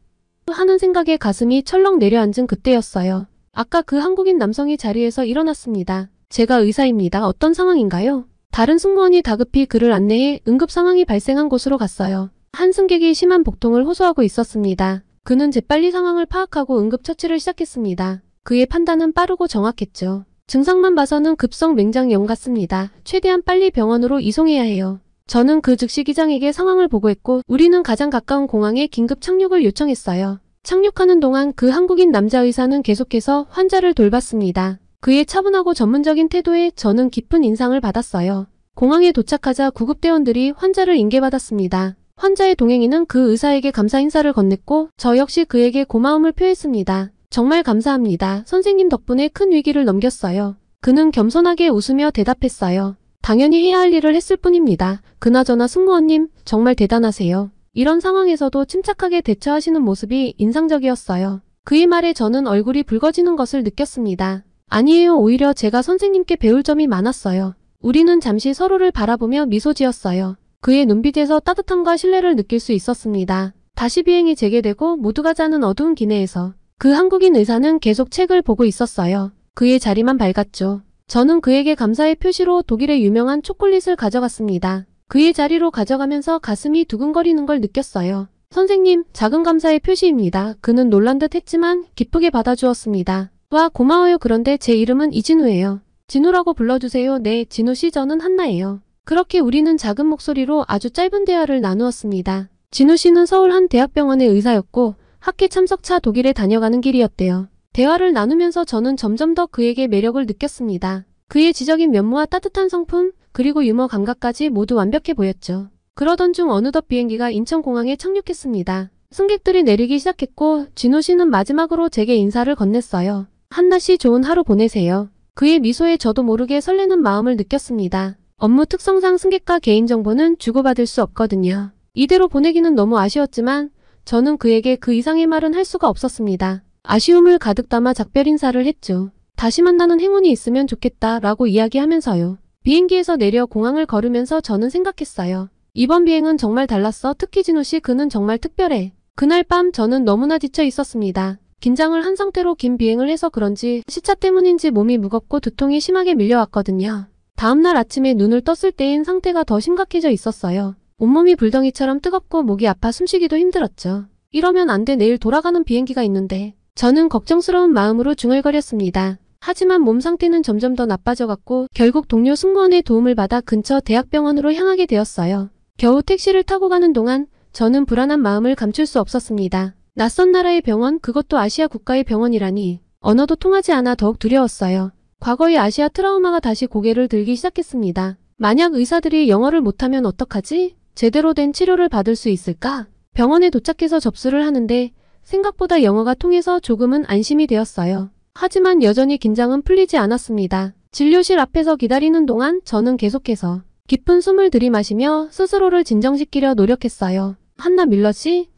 하는 생각에 가슴이 철렁 내려앉은 그때였어요. 아까 그 한국인 남성이 자리에서 일어났습니다. 제가 의사입니다. 어떤 상황인가요? 다른 승무원이 다급히 그를 안내해 응급 상황이 발생한 곳으로 갔어요. 한 승객이 심한 복통을 호소하고 있었습니다. 그는 재빨리 상황을 파악하고 응급처치를 시작했습니다. 그의 판단은 빠르고 정확했죠. 증상만 봐서는 급성 맹장염 같습니다. 최대한 빨리 병원으로 이송해야 해요. 저는 그 즉시 기장에게 상황을 보고했고 우리는 가장 가까운 공항에 긴급 착륙을 요청했어요. 착륙하는 동안 그 한국인 남자 의사는 계속해서 환자를 돌봤습니다. 그의 차분하고 전문적인 태도에 저는 깊은 인상을 받았어요. 공항에 도착하자 구급대원들이 환자를 인계받았습니다. 환자의 동행인은 그 의사에게 감사 인사를 건넸고 저 역시 그에게 고마움을 표했습니다. 정말 감사합니다. 선생님 덕분에 큰 위기를 넘겼어요. 그는 겸손하게 웃으며 대답했어요. 당연히 해야 할 일을 했을 뿐입니다. 그나저나 승무원님 정말 대단하세요. 이런 상황에서도 침착하게 대처하시는 모습이 인상적이었어요. 그의 말에 저는 얼굴이 붉어지는 것을 느꼈습니다. 아니에요. 오히려 제가 선생님께 배울 점이 많았어요. 우리는 잠시 서로를 바라보며 미소 지었어요. 그의 눈빛에서 따뜻함과 신뢰를 느낄 수 있었습니다. 다시 비행이 재개되고 모두가 자는 어두운 기내에서 그 한국인 의사는 계속 책을 보고 있었어요. 그의 자리만 밝았죠. 저는 그에게 감사의 표시로 독일의 유명한 초콜릿을 가져갔습니다. 그의 자리로 가져가면서 가슴이 두근거리는 걸 느꼈어요. 선생님, 작은 감사의 표시입니다. 그는 놀란 듯 했지만 기쁘게 받아주었습니다. 와, 고마워요. 그런데 제 이름은 이진우예요. 진우라고 불러주세요. 네, 진우씨. 저는 한나예요. 그렇게 우리는 작은 목소리로 아주 짧은 대화를 나누었습니다. 진우씨는 서울 한 대학병원의 의사였고 학회 참석차 독일에 다녀가는 길이었대요. 대화를 나누면서 저는 점점 더 그에게 매력을 느꼈습니다. 그의 지적인 면모와 따뜻한 성품, 그리고 유머 감각까지 모두 완벽해 보였죠. 그러던 중 어느덧 비행기가 인천공항에 착륙했습니다. 승객들이 내리기 시작했고 진우 씨는 마지막으로 제게 인사를 건넸어요. 한나 씨 좋은 하루 보내세요. 그의 미소에 저도 모르게 설레는 마음을 느꼈습니다. 업무 특성상 승객과 개인정보는 주고받을 수 없거든요. 이대로 보내기는 너무 아쉬웠지만 저는 그에게 그 이상의 말은 할 수가 없었습니다. 아쉬움을 가득 담아 작별 인사를 했죠. 다시 만나는 행운이 있으면 좋겠다 라고 이야기하면서요. 비행기에서 내려 공항을 걸으면서 저는 생각했어요. 이번 비행은 정말 달랐어. 특히 진우 씨 그는 정말 특별해. 그날 밤 저는 너무나 지쳐 있었습니다. 긴장을 한 상태로 긴 비행을 해서 그런지 시차 때문인지 몸이 무겁고 두통이 심하게 밀려왔거든요. 다음날 아침에 눈을 떴을 때엔 상태가 더 심각해져 있었어요. 온몸이 불덩이처럼 뜨겁고 목이 아파 숨쉬기도 힘들었죠. 이러면 안 돼. 내일 돌아가는 비행기가 있는데. 저는 걱정스러운 마음으로 중얼거렸습니다. 하지만 몸 상태는 점점 더 나빠져갔고 결국 동료 승무원의 도움을 받아 근처 대학병원으로 향하게 되었어요. 겨우 택시를 타고 가는 동안 저는 불안한 마음을 감출 수 없었습니다. 낯선 나라의 병원, 그것도 아시아 국가의 병원이라니. 언어도 통하지 않아 더욱 두려웠어요. 과거의 아시아 트라우마가 다시 고개를 들기 시작했습니다. 만약 의사들이 영어를 못하면 어떡하지? 제대로 된 치료를 받을 수 있을까? 병원에 도착해서 접수를 하는데 생각보다 영어가 통해서 조금은 안심이 되었어요. 하지만 여전히 긴장은 풀리지 않았습니다. 진료실 앞에서 기다리는 동안 저는 계속해서 깊은 숨을 들이마시며 스스로를 진정시키려 노력했어요. 한나 밀러 씨?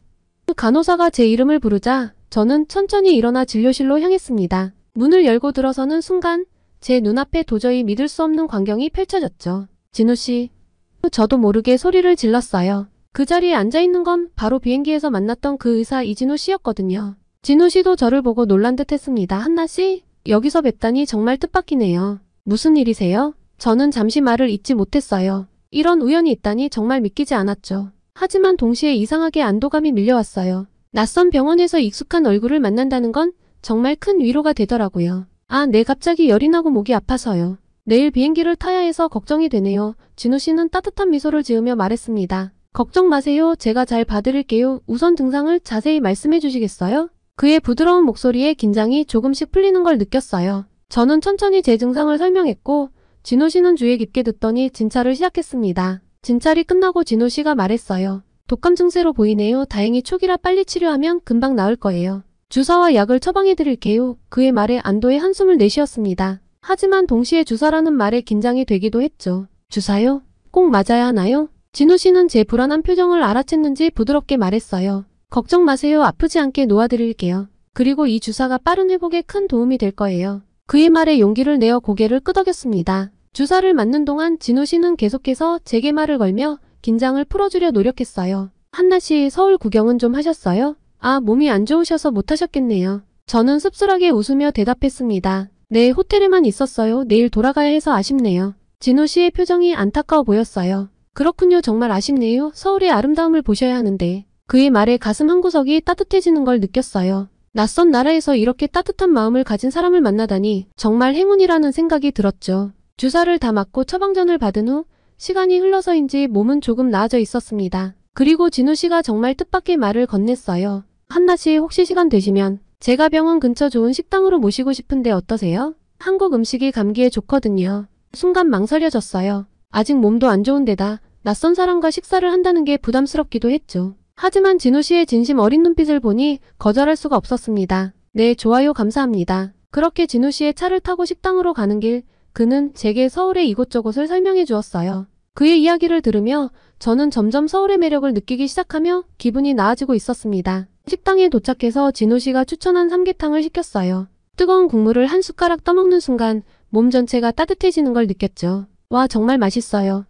간호사가 제 이름을 부르자 저는 천천히 일어나 진료실로 향했습니다. 문을 열고 들어서는 순간 제 눈앞에 도저히 믿을 수 없는 광경이 펼쳐졌죠. 진우 씨. 저도 모르게 소리를 질렀어요. 그 자리에 앉아있는 건 바로 비행기에서 만났던 그 의사 이진우 씨였거든요. 진우 씨도 저를 보고 놀란 듯 했습니다. 한나 씨? 여기서 뵙다니 정말 뜻밖이네요. 무슨 일이세요? 저는 잠시 말을 잇지 못했어요. 이런 우연이 있다니 정말 믿기지 않았죠. 하지만 동시에 이상하게 안도감이 밀려왔어요. 낯선 병원에서 익숙한 얼굴을 만난다는 건 정말 큰 위로가 되더라고요. 아, 네, 갑자기 열이 나고 목이 아파서요. 내일 비행기를 타야 해서 걱정이 되네요. 진우 씨는 따뜻한 미소를 지으며 말했습니다. 걱정 마세요. 제가 잘 봐드릴게요. 우선 증상을 자세히 말씀해 주시겠어요? 그의 부드러운 목소리에 긴장이 조금씩 풀리는 걸 느꼈어요. 저는 천천히 제 증상을 설명했고 진우 씨는 주의 깊게 듣더니 진찰을 시작했습니다. 진찰이 끝나고 진우 씨가 말했어요. 독감 증세로 보이네요. 다행히 초기라 빨리 치료하면 금방 나을 거예요. 주사와 약을 처방해 드릴게요. 그의 말에 안도의 한숨을 내쉬었습니다. 하지만 동시에 주사라는 말에 긴장이 되기도 했죠. 주사요? 꼭 맞아야 하나요? 진우 씨는 제 불안한 표정을 알아챘는지 부드럽게 말했어요. 걱정 마세요. 아프지 않게 놓아드릴게요. 그리고 이 주사가 빠른 회복에 큰 도움이 될 거예요. 그의 말에 용기를 내어 고개를 끄덕였습니다. 주사를 맞는 동안 진우 씨는 계속해서 제게 말을 걸며 긴장을 풀어주려 노력했어요. 한나 씨, 서울 구경은 좀 하셨어요? 아, 몸이 안 좋으셔서 못하셨겠네요. 저는 씁쓸하게 웃으며 대답했습니다. 네, 호텔에만 있었어요. 내일 돌아가야 해서 아쉽네요. 진우 씨의 표정이 안타까워 보였어요. 그렇군요. 정말 아쉽네요. 서울의 아름다움을 보셔야 하는데. 그의 말에 가슴 한구석이 따뜻해지는 걸 느꼈어요. 낯선 나라에서 이렇게 따뜻한 마음을 가진 사람을 만나다니 정말 행운이라는 생각이 들었죠. 주사를 다 맞고 처방전을 받은 후 시간이 흘러서인지 몸은 조금 나아져 있었습니다. 그리고 진우 씨가 정말 뜻밖의 말을 건넸어요. 한나 씨, 혹시 시간 되시면 제가 병원 근처 좋은 식당으로 모시고 싶은데 어떠세요? 한국 음식이 감기에 좋거든요. 순간 망설여졌어요. 아직 몸도 안 좋은데다 낯선 사람과 식사를 한다는 게 부담스럽기도 했죠. 하지만 진우 씨의 진심 어린 눈빛을 보니 거절할 수가 없었습니다. 네, 좋아요. 감사합니다. 그렇게 진우 씨의 차를 타고 식당으로 가는 길, 그는 제게 서울의 이곳저곳을 설명해 주었어요. 그의 이야기를 들으며 저는 점점 서울의 매력을 느끼기 시작하며 기분이 나아지고 있었습니다. 식당에 도착해서 진우 씨가 추천한 삼계탕을 시켰어요. 뜨거운 국물을 한 숟가락 떠먹는 순간 몸 전체가 따뜻해지는 걸 느꼈죠. 와, 정말 맛있어요.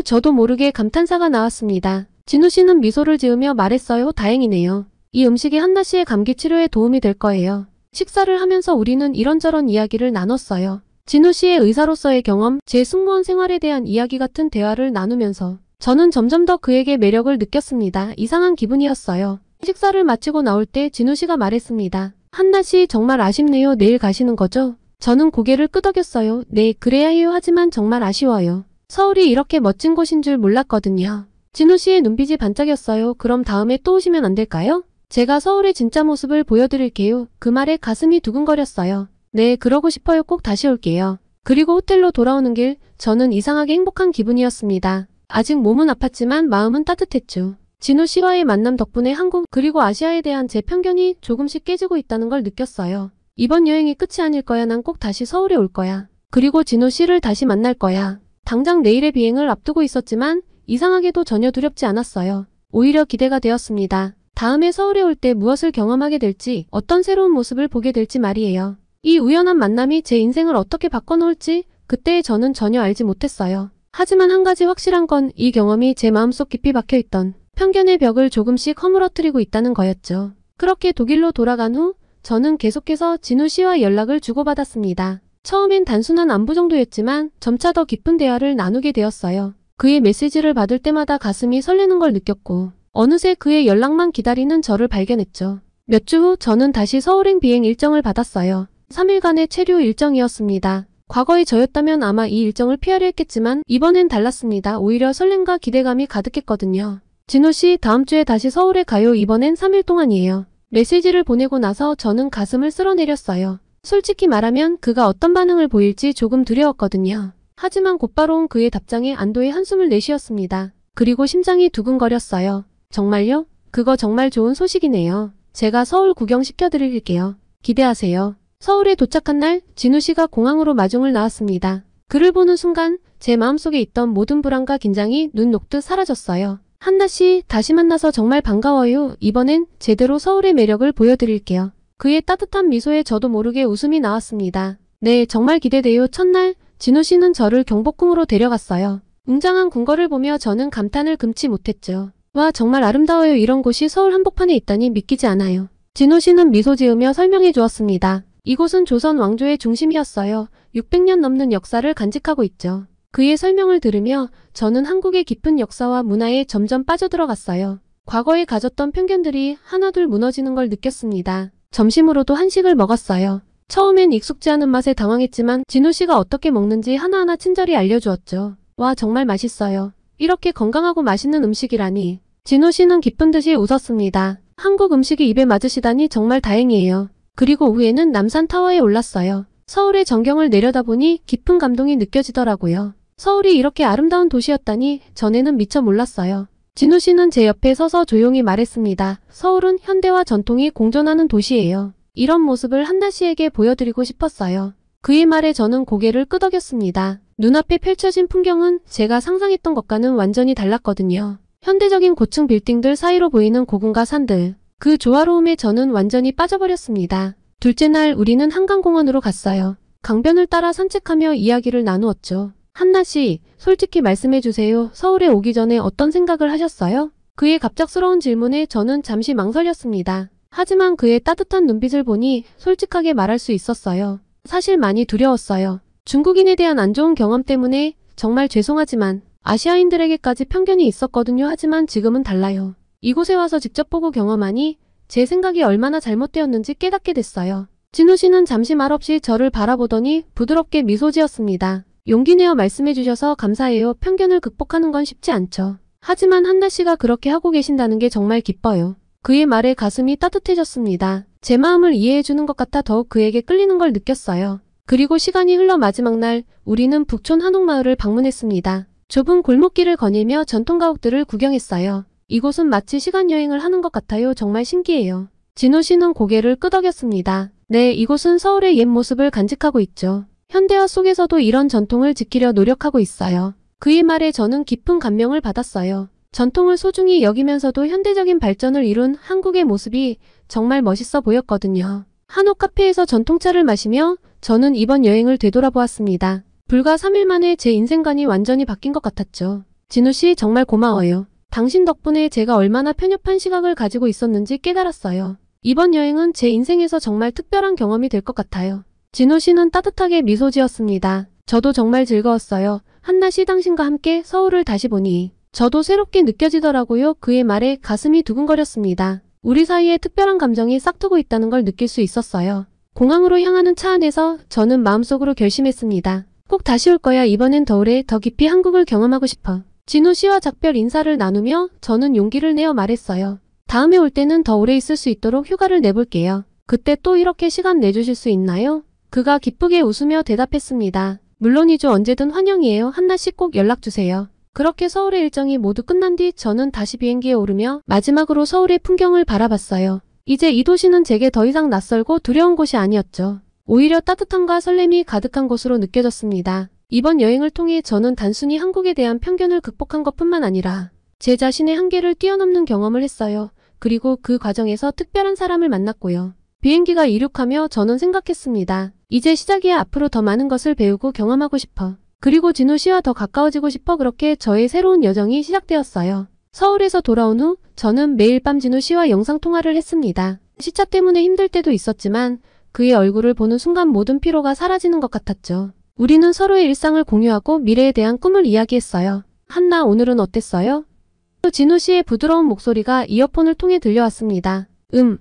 저도 모르게 감탄사가 나왔습니다. 진우 씨는 미소를 지으며 말했어요. 다행이네요. 이 음식이 한나 씨의 감기 치료에 도움이 될 거예요. 식사를 하면서 우리는 이런저런 이야기를 나눴어요. 진우 씨의 의사로서의 경험, 제 승무원 생활에 대한 이야기 같은 대화를 나누면서 저는 점점 더 그에게 매력을 느꼈습니다. 이상한 기분이었어요. 식사를 마치고 나올 때 진우 씨가 말했습니다. 한나 씨, 정말 아쉽네요. 내일 가시는 거죠? 저는 고개를 끄덕였어요. 네, 그래야 해요. 하지만 정말 아쉬워요. 서울이 이렇게 멋진 곳인 줄 몰랐거든요. 진우 씨의 눈빛이 반짝였어요. 그럼 다음에 또 오시면 안 될까요? 제가 서울의 진짜 모습을 보여드릴게요. 그 말에 가슴이 두근거렸어요. 네, 그러고 싶어요. 꼭 다시 올게요. 그리고 호텔로 돌아오는 길, 저는 이상하게 행복한 기분이었습니다. 아직 몸은 아팠지만 마음은 따뜻했죠. 진우 씨와의 만남 덕분에 한국 그리고 아시아에 대한 제 편견이 조금씩 깨지고 있다는 걸 느꼈어요. 이번 여행이 끝이 아닐 거야. 난 꼭 다시 서울에 올 거야. 그리고 진우 씨를 다시 만날 거야. 당장 내일의 비행을 앞두고 있었지만 이상하게도 전혀 두렵지 않았어요. 오히려 기대가 되었습니다. 다음에 서울에 올 때 무엇을 경험하게 될지, 어떤 새로운 모습을 보게 될지 말이에요. 이 우연한 만남이 제 인생을 어떻게 바꿔놓을지 그때의 저는 전혀 알지 못했어요. 하지만 한 가지 확실한 건 이 경험이 제 마음속 깊이 박혀있던 편견의 벽을 조금씩 허물어뜨리고 있다는 거였죠. 그렇게 독일로 돌아간 후 저는 계속해서 진우 씨와 연락을 주고받았습니다. 처음엔 단순한 안부 정도였지만 점차 더 깊은 대화를 나누게 되었어요. 그의 메시지를 받을 때마다 가슴이 설레는 걸 느꼈고 어느새 그의 연락만 기다리는 저를 발견했죠. 몇 주 후 저는 다시 서울행 비행 일정을 받았어요. 3일간의 체류 일정이었습니다. 과거의 저였다면 아마 이 일정을 피하려 했겠지만 이번엔 달랐습니다. 오히려 설렘과 기대감이 가득했거든요. 진호 씨, 다음 주에 다시 서울에 가요. 이번엔 3일 동안이에요. 메시지를 보내고 나서 저는 가슴을 쓸어내렸어요. 솔직히 말하면 그가 어떤 반응을 보일지 조금 두려웠거든요. 하지만 곧바로 온 그의 답장에 안도의 한숨을 내쉬었습니다. 그리고 심장이 두근거렸어요. 정말요? 그거 정말 좋은 소식이네요. 제가 서울 구경시켜드릴게요. 기대하세요. 서울에 도착한 날 진우 씨가 공항으로 마중을 나왔습니다. 그를 보는 순간 제 마음속에 있던 모든 불안과 긴장이 눈 녹듯 사라졌어요. 한나 씨, 다시 만나서 정말 반가워요. 이번엔 제대로 서울의 매력을 보여드릴게요. 그의 따뜻한 미소에 저도 모르게 웃음이 나왔습니다. 네, 정말 기대돼요. 첫날 진우 씨는 저를 경복궁으로 데려갔어요. 웅장한 궁궐을 보며 저는 감탄을 금치 못했죠. 와, 정말 아름다워요. 이런 곳이 서울 한복판에 있다니 믿기지 않아요. 진우 씨는 미소 지으며 설명해 주었습니다. 이곳은 조선 왕조의 중심이었어요. 600년 넘는 역사를 간직하고 있죠. 그의 설명을 들으며 저는 한국의 깊은 역사와 문화에 점점 빠져들어갔어요. 과거에 가졌던 편견들이 하나둘 무너지는 걸 느꼈습니다. 점심으로도 한식을 먹었어요. 처음엔 익숙지 않은 맛에 당황했지만 진우 씨가 어떻게 먹는지 하나하나 친절히 알려주었죠. 와, 정말 맛있어요. 이렇게 건강하고 맛있는 음식이라니. 진우 씨는 기쁜 듯이 웃었습니다. 한국 음식이 입에 맞으시다니 정말 다행이에요. 그리고 오후에는 남산타워에 올랐어요. 서울의 전경을 내려다보니 깊은 감동이 느껴지더라고요. 서울이 이렇게 아름다운 도시였다니 전에는 미처 몰랐어요. 진우 씨는 제 옆에 서서 조용히 말했습니다. 서울은 현대와 전통이 공존하는 도시예요. 이런 모습을 한나 씨에게 보여드리고 싶었어요. 그의 말에 저는 고개를 끄덕였습니다. 눈앞에 펼쳐진 풍경은 제가 상상했던 것과는 완전히 달랐거든요. 현대적인 고층 빌딩들 사이로 보이는 고궁과 산들. 그 조화로움에 저는 완전히 빠져버렸습니다. 둘째 날 우리는 한강공원으로 갔어요. 강변을 따라 산책하며 이야기를 나누었죠. 한나 씨, 솔직히 말씀해주세요. 서울에 오기 전에 어떤 생각을 하셨어요? 그의 갑작스러운 질문에 저는 잠시 망설였습니다. 하지만 그의 따뜻한 눈빛을 보니 솔직하게 말할 수 있었어요. 사실 많이 두려웠어요. 중국인에 대한 안 좋은 경험 때문에 정말 죄송하지만 아시아인들에게까지 편견이 있었거든요. 하지만 지금은 달라요. 이곳에 와서 직접 보고 경험하니 제 생각이 얼마나 잘못되었는지 깨닫게 됐어요. 진우 씨는 잠시 말없이 저를 바라보더니 부드럽게 미소 지었습니다. 용기 내어 말씀해 주셔서 감사해요. 편견을 극복하는 건 쉽지 않죠. 하지만 한나 씨가 그렇게 하고 계신다는 게 정말 기뻐요. 그의 말에 가슴이 따뜻해졌습니다. 제 마음을 이해해 주는 것 같아 더욱 그에게 끌리는 걸 느꼈어요. 그리고 시간이 흘러 마지막 날 우리는 북촌 한옥마을을 방문했습니다. 좁은 골목길을 거닐며 전통 가옥들을 구경했어요. 이곳은 마치 시간여행을 하는 것 같아요. 정말 신기해요. 진우 씨는 고개를 끄덕였습니다. 네, 이곳은 서울의 옛 모습을 간직하고 있죠. 현대화 속에서도 이런 전통을 지키려 노력하고 있어요. 그의 말에 저는 깊은 감명을 받았어요. 전통을 소중히 여기면서도 현대적인 발전을 이룬 한국의 모습이 정말 멋있어 보였거든요. 한옥 카페에서 전통차를 마시며 저는 이번 여행을 되돌아보았습니다. 불과 3일 만에 제 인생관이 완전히 바뀐 것 같았죠. 진우 씨, 정말 고마워요. 당신 덕분에 제가 얼마나 편협한 시각을 가지고 있었는지 깨달았어요. 이번 여행은 제 인생에서 정말 특별한 경험이 될 것 같아요. 진우 씨는 따뜻하게 미소 지었습니다. 저도 정말 즐거웠어요. 한나 씨, 당신과 함께 서울을 다시 보니 저도 새롭게 느껴지더라고요. 그의 말에 가슴이 두근거렸습니다. 우리 사이에 특별한 감정이 싹트고 있다는 걸 느낄 수 있었어요. 공항으로 향하는 차 안에서 저는 마음속으로 결심했습니다. 꼭 다시 올 거야. 이번엔 더 오래, 더 깊이 한국을 경험하고 싶어. 진우 씨와 작별 인사를 나누며 저는 용기를 내어 말했어요. 다음에 올 때는 더 오래 있을 수 있도록 휴가를 내볼게요. 그때 또 이렇게 시간 내주실 수 있나요? 그가 기쁘게 웃으며 대답했습니다. 물론이죠. 언제든 환영이에요. 한나 씨, 꼭 연락주세요. 그렇게 서울의 일정이 모두 끝난 뒤 저는 다시 비행기에 오르며 마지막으로 서울의 풍경을 바라봤어요. 이제 이 도시는 제게 더 이상 낯설고 두려운 곳이 아니었죠. 오히려 따뜻함과 설렘이 가득한 곳으로 느껴졌습니다. 이번 여행을 통해 저는 단순히 한국에 대한 편견을 극복한 것뿐만 아니라 제 자신의 한계를 뛰어넘는 경험을 했어요. 그리고 그 과정에서 특별한 사람을 만났고요. 비행기가 이륙하며 저는 생각했습니다. 이제 시작이야. 앞으로 더 많은 것을 배우고 경험하고 싶어. 그리고 진우 씨와 더 가까워지고 싶어. 그렇게 저의 새로운 여정이 시작되었어요. 서울에서 돌아온 후 저는 매일 밤 진우 씨와 영상통화를 했습니다. 시차 때문에 힘들 때도 있었지만 그의 얼굴을 보는 순간 모든 피로가 사라지는 것 같았죠. 우리는 서로의 일상을 공유하고 미래에 대한 꿈을 이야기했어요. 한나, 오늘은 어땠어요? 또 진우 씨의 부드러운 목소리가 이어폰을 통해 들려왔습니다.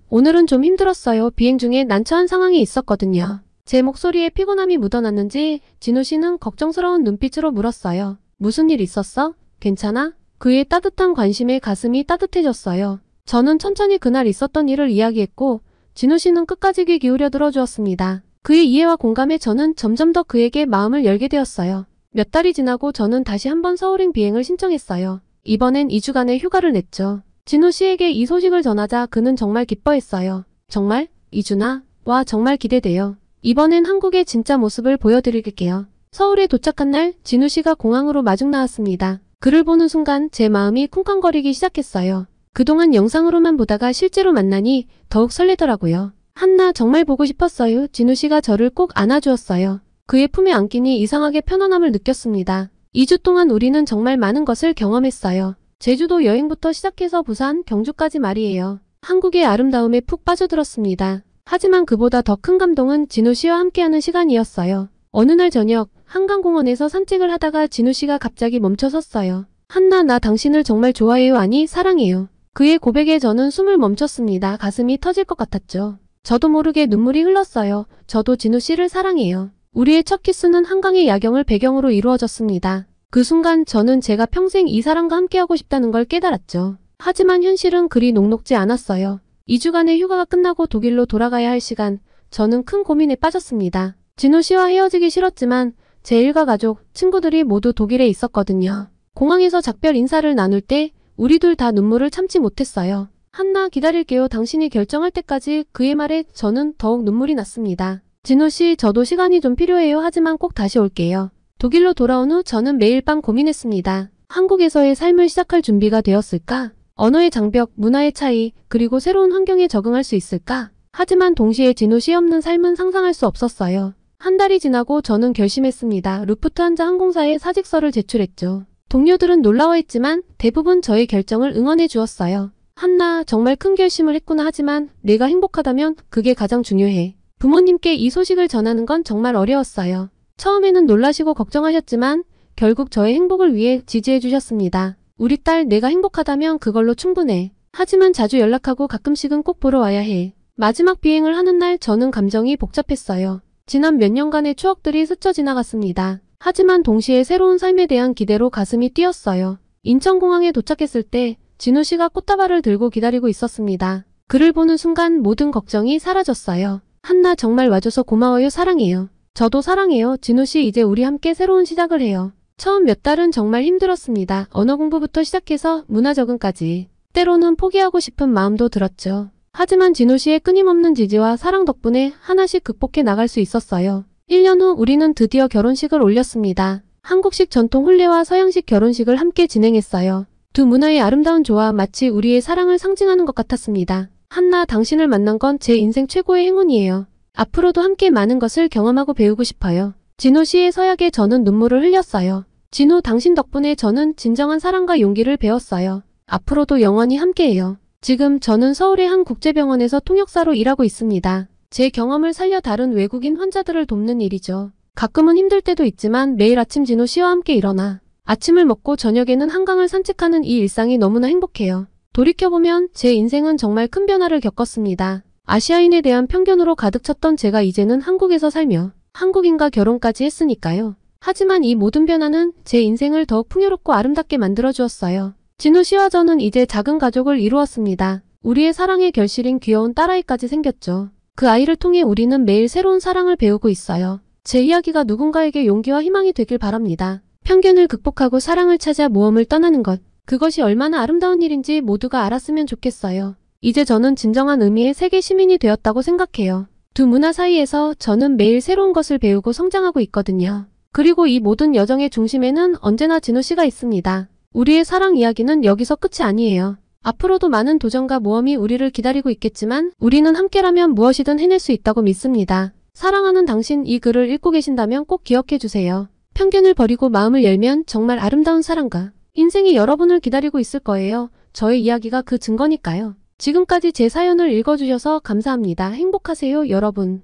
오늘은 좀 힘들었어요. 비행 중에 난처한 상황이 있었거든요. 제 목소리에 피곤함이 묻어났는지 진우 씨는 걱정스러운 눈빛으로 물었어요. 무슨 일 있었어? 괜찮아? 그의 따뜻한 관심에 가슴이 따뜻해졌어요. 저는 천천히 그날 있었던 일을 이야기했고 진우 씨는 끝까지 귀 기울여 들어주었습니다. 그의 이해와 공감에 저는 점점 더 그에게 마음을 열게 되었어요. 몇 달이 지나고 저는 다시 한번 서울행 비행을 신청했어요. 이번엔 2주간의 휴가를 냈죠. 진우 씨에게 이 소식을 전하자 그는 정말 기뻐했어요. 정말? 2주나? 와, 정말 기대돼요. 이번엔 한국의 진짜 모습을 보여드릴게요. 서울에 도착한 날 진우 씨가 공항으로 마중 나왔습니다. 그를 보는 순간 제 마음이 쿵쾅거리기 시작했어요. 그동안 영상으로만 보다가 실제로 만나니 더욱 설레더라고요. 한나, 정말 보고 싶었어요. 진우 씨가 저를 꼭 안아주었어요. 그의 품에 안기니 이상하게 편안함을 느꼈습니다. 2주 동안 우리는 정말 많은 것을 경험했어요. 제주도 여행부터 시작해서 부산, 경주까지 말이에요. 한국의 아름다움에 푹 빠져들었습니다. 하지만 그보다 더 큰 감동은 진우 씨와 함께하는 시간이었어요. 어느 날 저녁, 한강공원에서 산책을 하다가 진우 씨가 갑자기 멈춰 섰어요. 한나, 나 당신을 정말 좋아해요. 아니, 사랑해요. 그의 고백에 저는 숨을 멈췄습니다. 가슴이 터질 것 같았죠. 저도 모르게 눈물이 흘렀어요. 저도 진우 씨를 사랑해요. 우리의 첫 키스는 한강의 야경을 배경으로 이루어졌습니다. 그 순간 저는 제가 평생 이 사람과 함께하고 싶다는 걸 깨달았죠. 하지만 현실은 그리 녹록지 않았어요. 2주간의 휴가가 끝나고 독일로 돌아가야 할 시간, 저는 큰 고민에 빠졌습니다. 진우 씨와 헤어지기 싫었지만 제 일가 가족, 친구들이 모두 독일에 있었거든요. 공항에서 작별 인사를 나눌 때 우리 둘 다 눈물을 참지 못했어요. 한나, 기다릴게요. 당신이 결정할 때까지. 그의 말에 저는 더욱 눈물이 났습니다. 진우 씨, 저도 시간이 좀 필요해요. 하지만 꼭 다시 올게요. 독일로 돌아온 후 저는 매일 밤 고민했습니다. 한국에서의 삶을 시작할 준비가 되었을까? 언어의 장벽, 문화의 차이, 그리고 새로운 환경에 적응할 수 있을까? 하지만 동시에 진우 씨 없는 삶은 상상할 수 없었어요. 한 달이 지나고 저는 결심했습니다. 루프트한자 항공사에 사직서를 제출했죠. 동료들은 놀라워했지만 대부분 저의 결정을 응원해 주었어요. 한나, 정말 큰 결심을 했구나. 하지만 내가 행복하다면 그게 가장 중요해. 부모님께 이 소식을 전하는 건 정말 어려웠어요. 처음에는 놀라시고 걱정하셨지만 결국 저의 행복을 위해 지지해 주셨습니다. 우리 딸, 내가 행복하다면 그걸로 충분해. 하지만 자주 연락하고 가끔씩은 꼭 보러 와야 해. 마지막 비행을 하는 날 저는 감정이 복잡했어요. 지난 몇 년간의 추억들이 스쳐 지나갔습니다. 하지만 동시에 새로운 삶에 대한 기대로 가슴이 뛰었어요. 인천공항에 도착했을 때 진우 씨가 꽃다발을 들고 기다리고 있었습니다. 그를 보는 순간 모든 걱정이 사라졌어요. 한나, 정말 와줘서 고마워요. 사랑해요. 저도 사랑해요. 진우 씨, 이제 우리 함께 새로운 시작을 해요. 처음 몇 달은 정말 힘들었습니다. 언어 공부부터 시작해서 문화 적응까지. 때로는 포기하고 싶은 마음도 들었죠. 하지만 진우 씨의 끊임없는 지지와 사랑 덕분에 하나씩 극복해 나갈 수 있었어요. 1년 후 우리는 드디어 결혼식을 올렸습니다. 한국식 전통 혼례와 서양식 결혼식을 함께 진행했어요. 두 문화의 아름다운 조화, 마치 우리의 사랑을 상징하는 것 같았습니다. 한나, 당신을 만난 건 제 인생 최고의 행운이에요. 앞으로도 함께 많은 것을 경험하고 배우고 싶어요. 진우 씨의 서약에 저는 눈물을 흘렸어요. 진우, 당신 덕분에 저는 진정한 사랑과 용기를 배웠어요. 앞으로도 영원히 함께해요. 지금 저는 서울의 한 국제병원에서 통역사로 일하고 있습니다. 제 경험을 살려 다른 외국인 환자들을 돕는 일이죠. 가끔은 힘들 때도 있지만 매일 아침 진우 씨와 함께 일어나 아침을 먹고 저녁에는 한강을 산책하는 이 일상이 너무나 행복해요. 돌이켜보면 제 인생은 정말 큰 변화를 겪었습니다. 아시아인에 대한 편견으로 가득 찼던 제가 이제는 한국에서 살며 한국인과 결혼까지 했으니까요. 하지만 이 모든 변화는 제 인생을 더욱 풍요롭고 아름답게 만들어주었어요. 진우 씨와 저는 이제 작은 가족을 이루었습니다. 우리의 사랑의 결실인 귀여운 딸아이까지 생겼죠. 그 아이를 통해 우리는 매일 새로운 사랑을 배우고 있어요. 제 이야기가 누군가에게 용기와 희망이 되길 바랍니다. 편견을 극복하고 사랑을 찾아 모험을 떠나는 것. 그것이 얼마나 아름다운 일인지 모두가 알았으면 좋겠어요. 이제 저는 진정한 의미의 세계 시민이 되었다고 생각해요. 두 문화 사이에서 저는 매일 새로운 것을 배우고 성장하고 있거든요. 그리고 이 모든 여정의 중심에는 언제나 진우 씨가 있습니다. 우리의 사랑 이야기는 여기서 끝이 아니에요. 앞으로도 많은 도전과 모험이 우리를 기다리고 있겠지만 우리는 함께라면 무엇이든 해낼 수 있다고 믿습니다. 사랑하는 당신, 이 글을 읽고 계신다면 꼭 기억해 주세요. 편견을 버리고 마음을 열면 정말 아름다운 사랑과 인생이 여러분을 기다리고 있을 거예요. 저의 이야기가 그 증거니까요. 지금까지 제 사연을 읽어주셔서 감사합니다. 행복하세요, 여러분.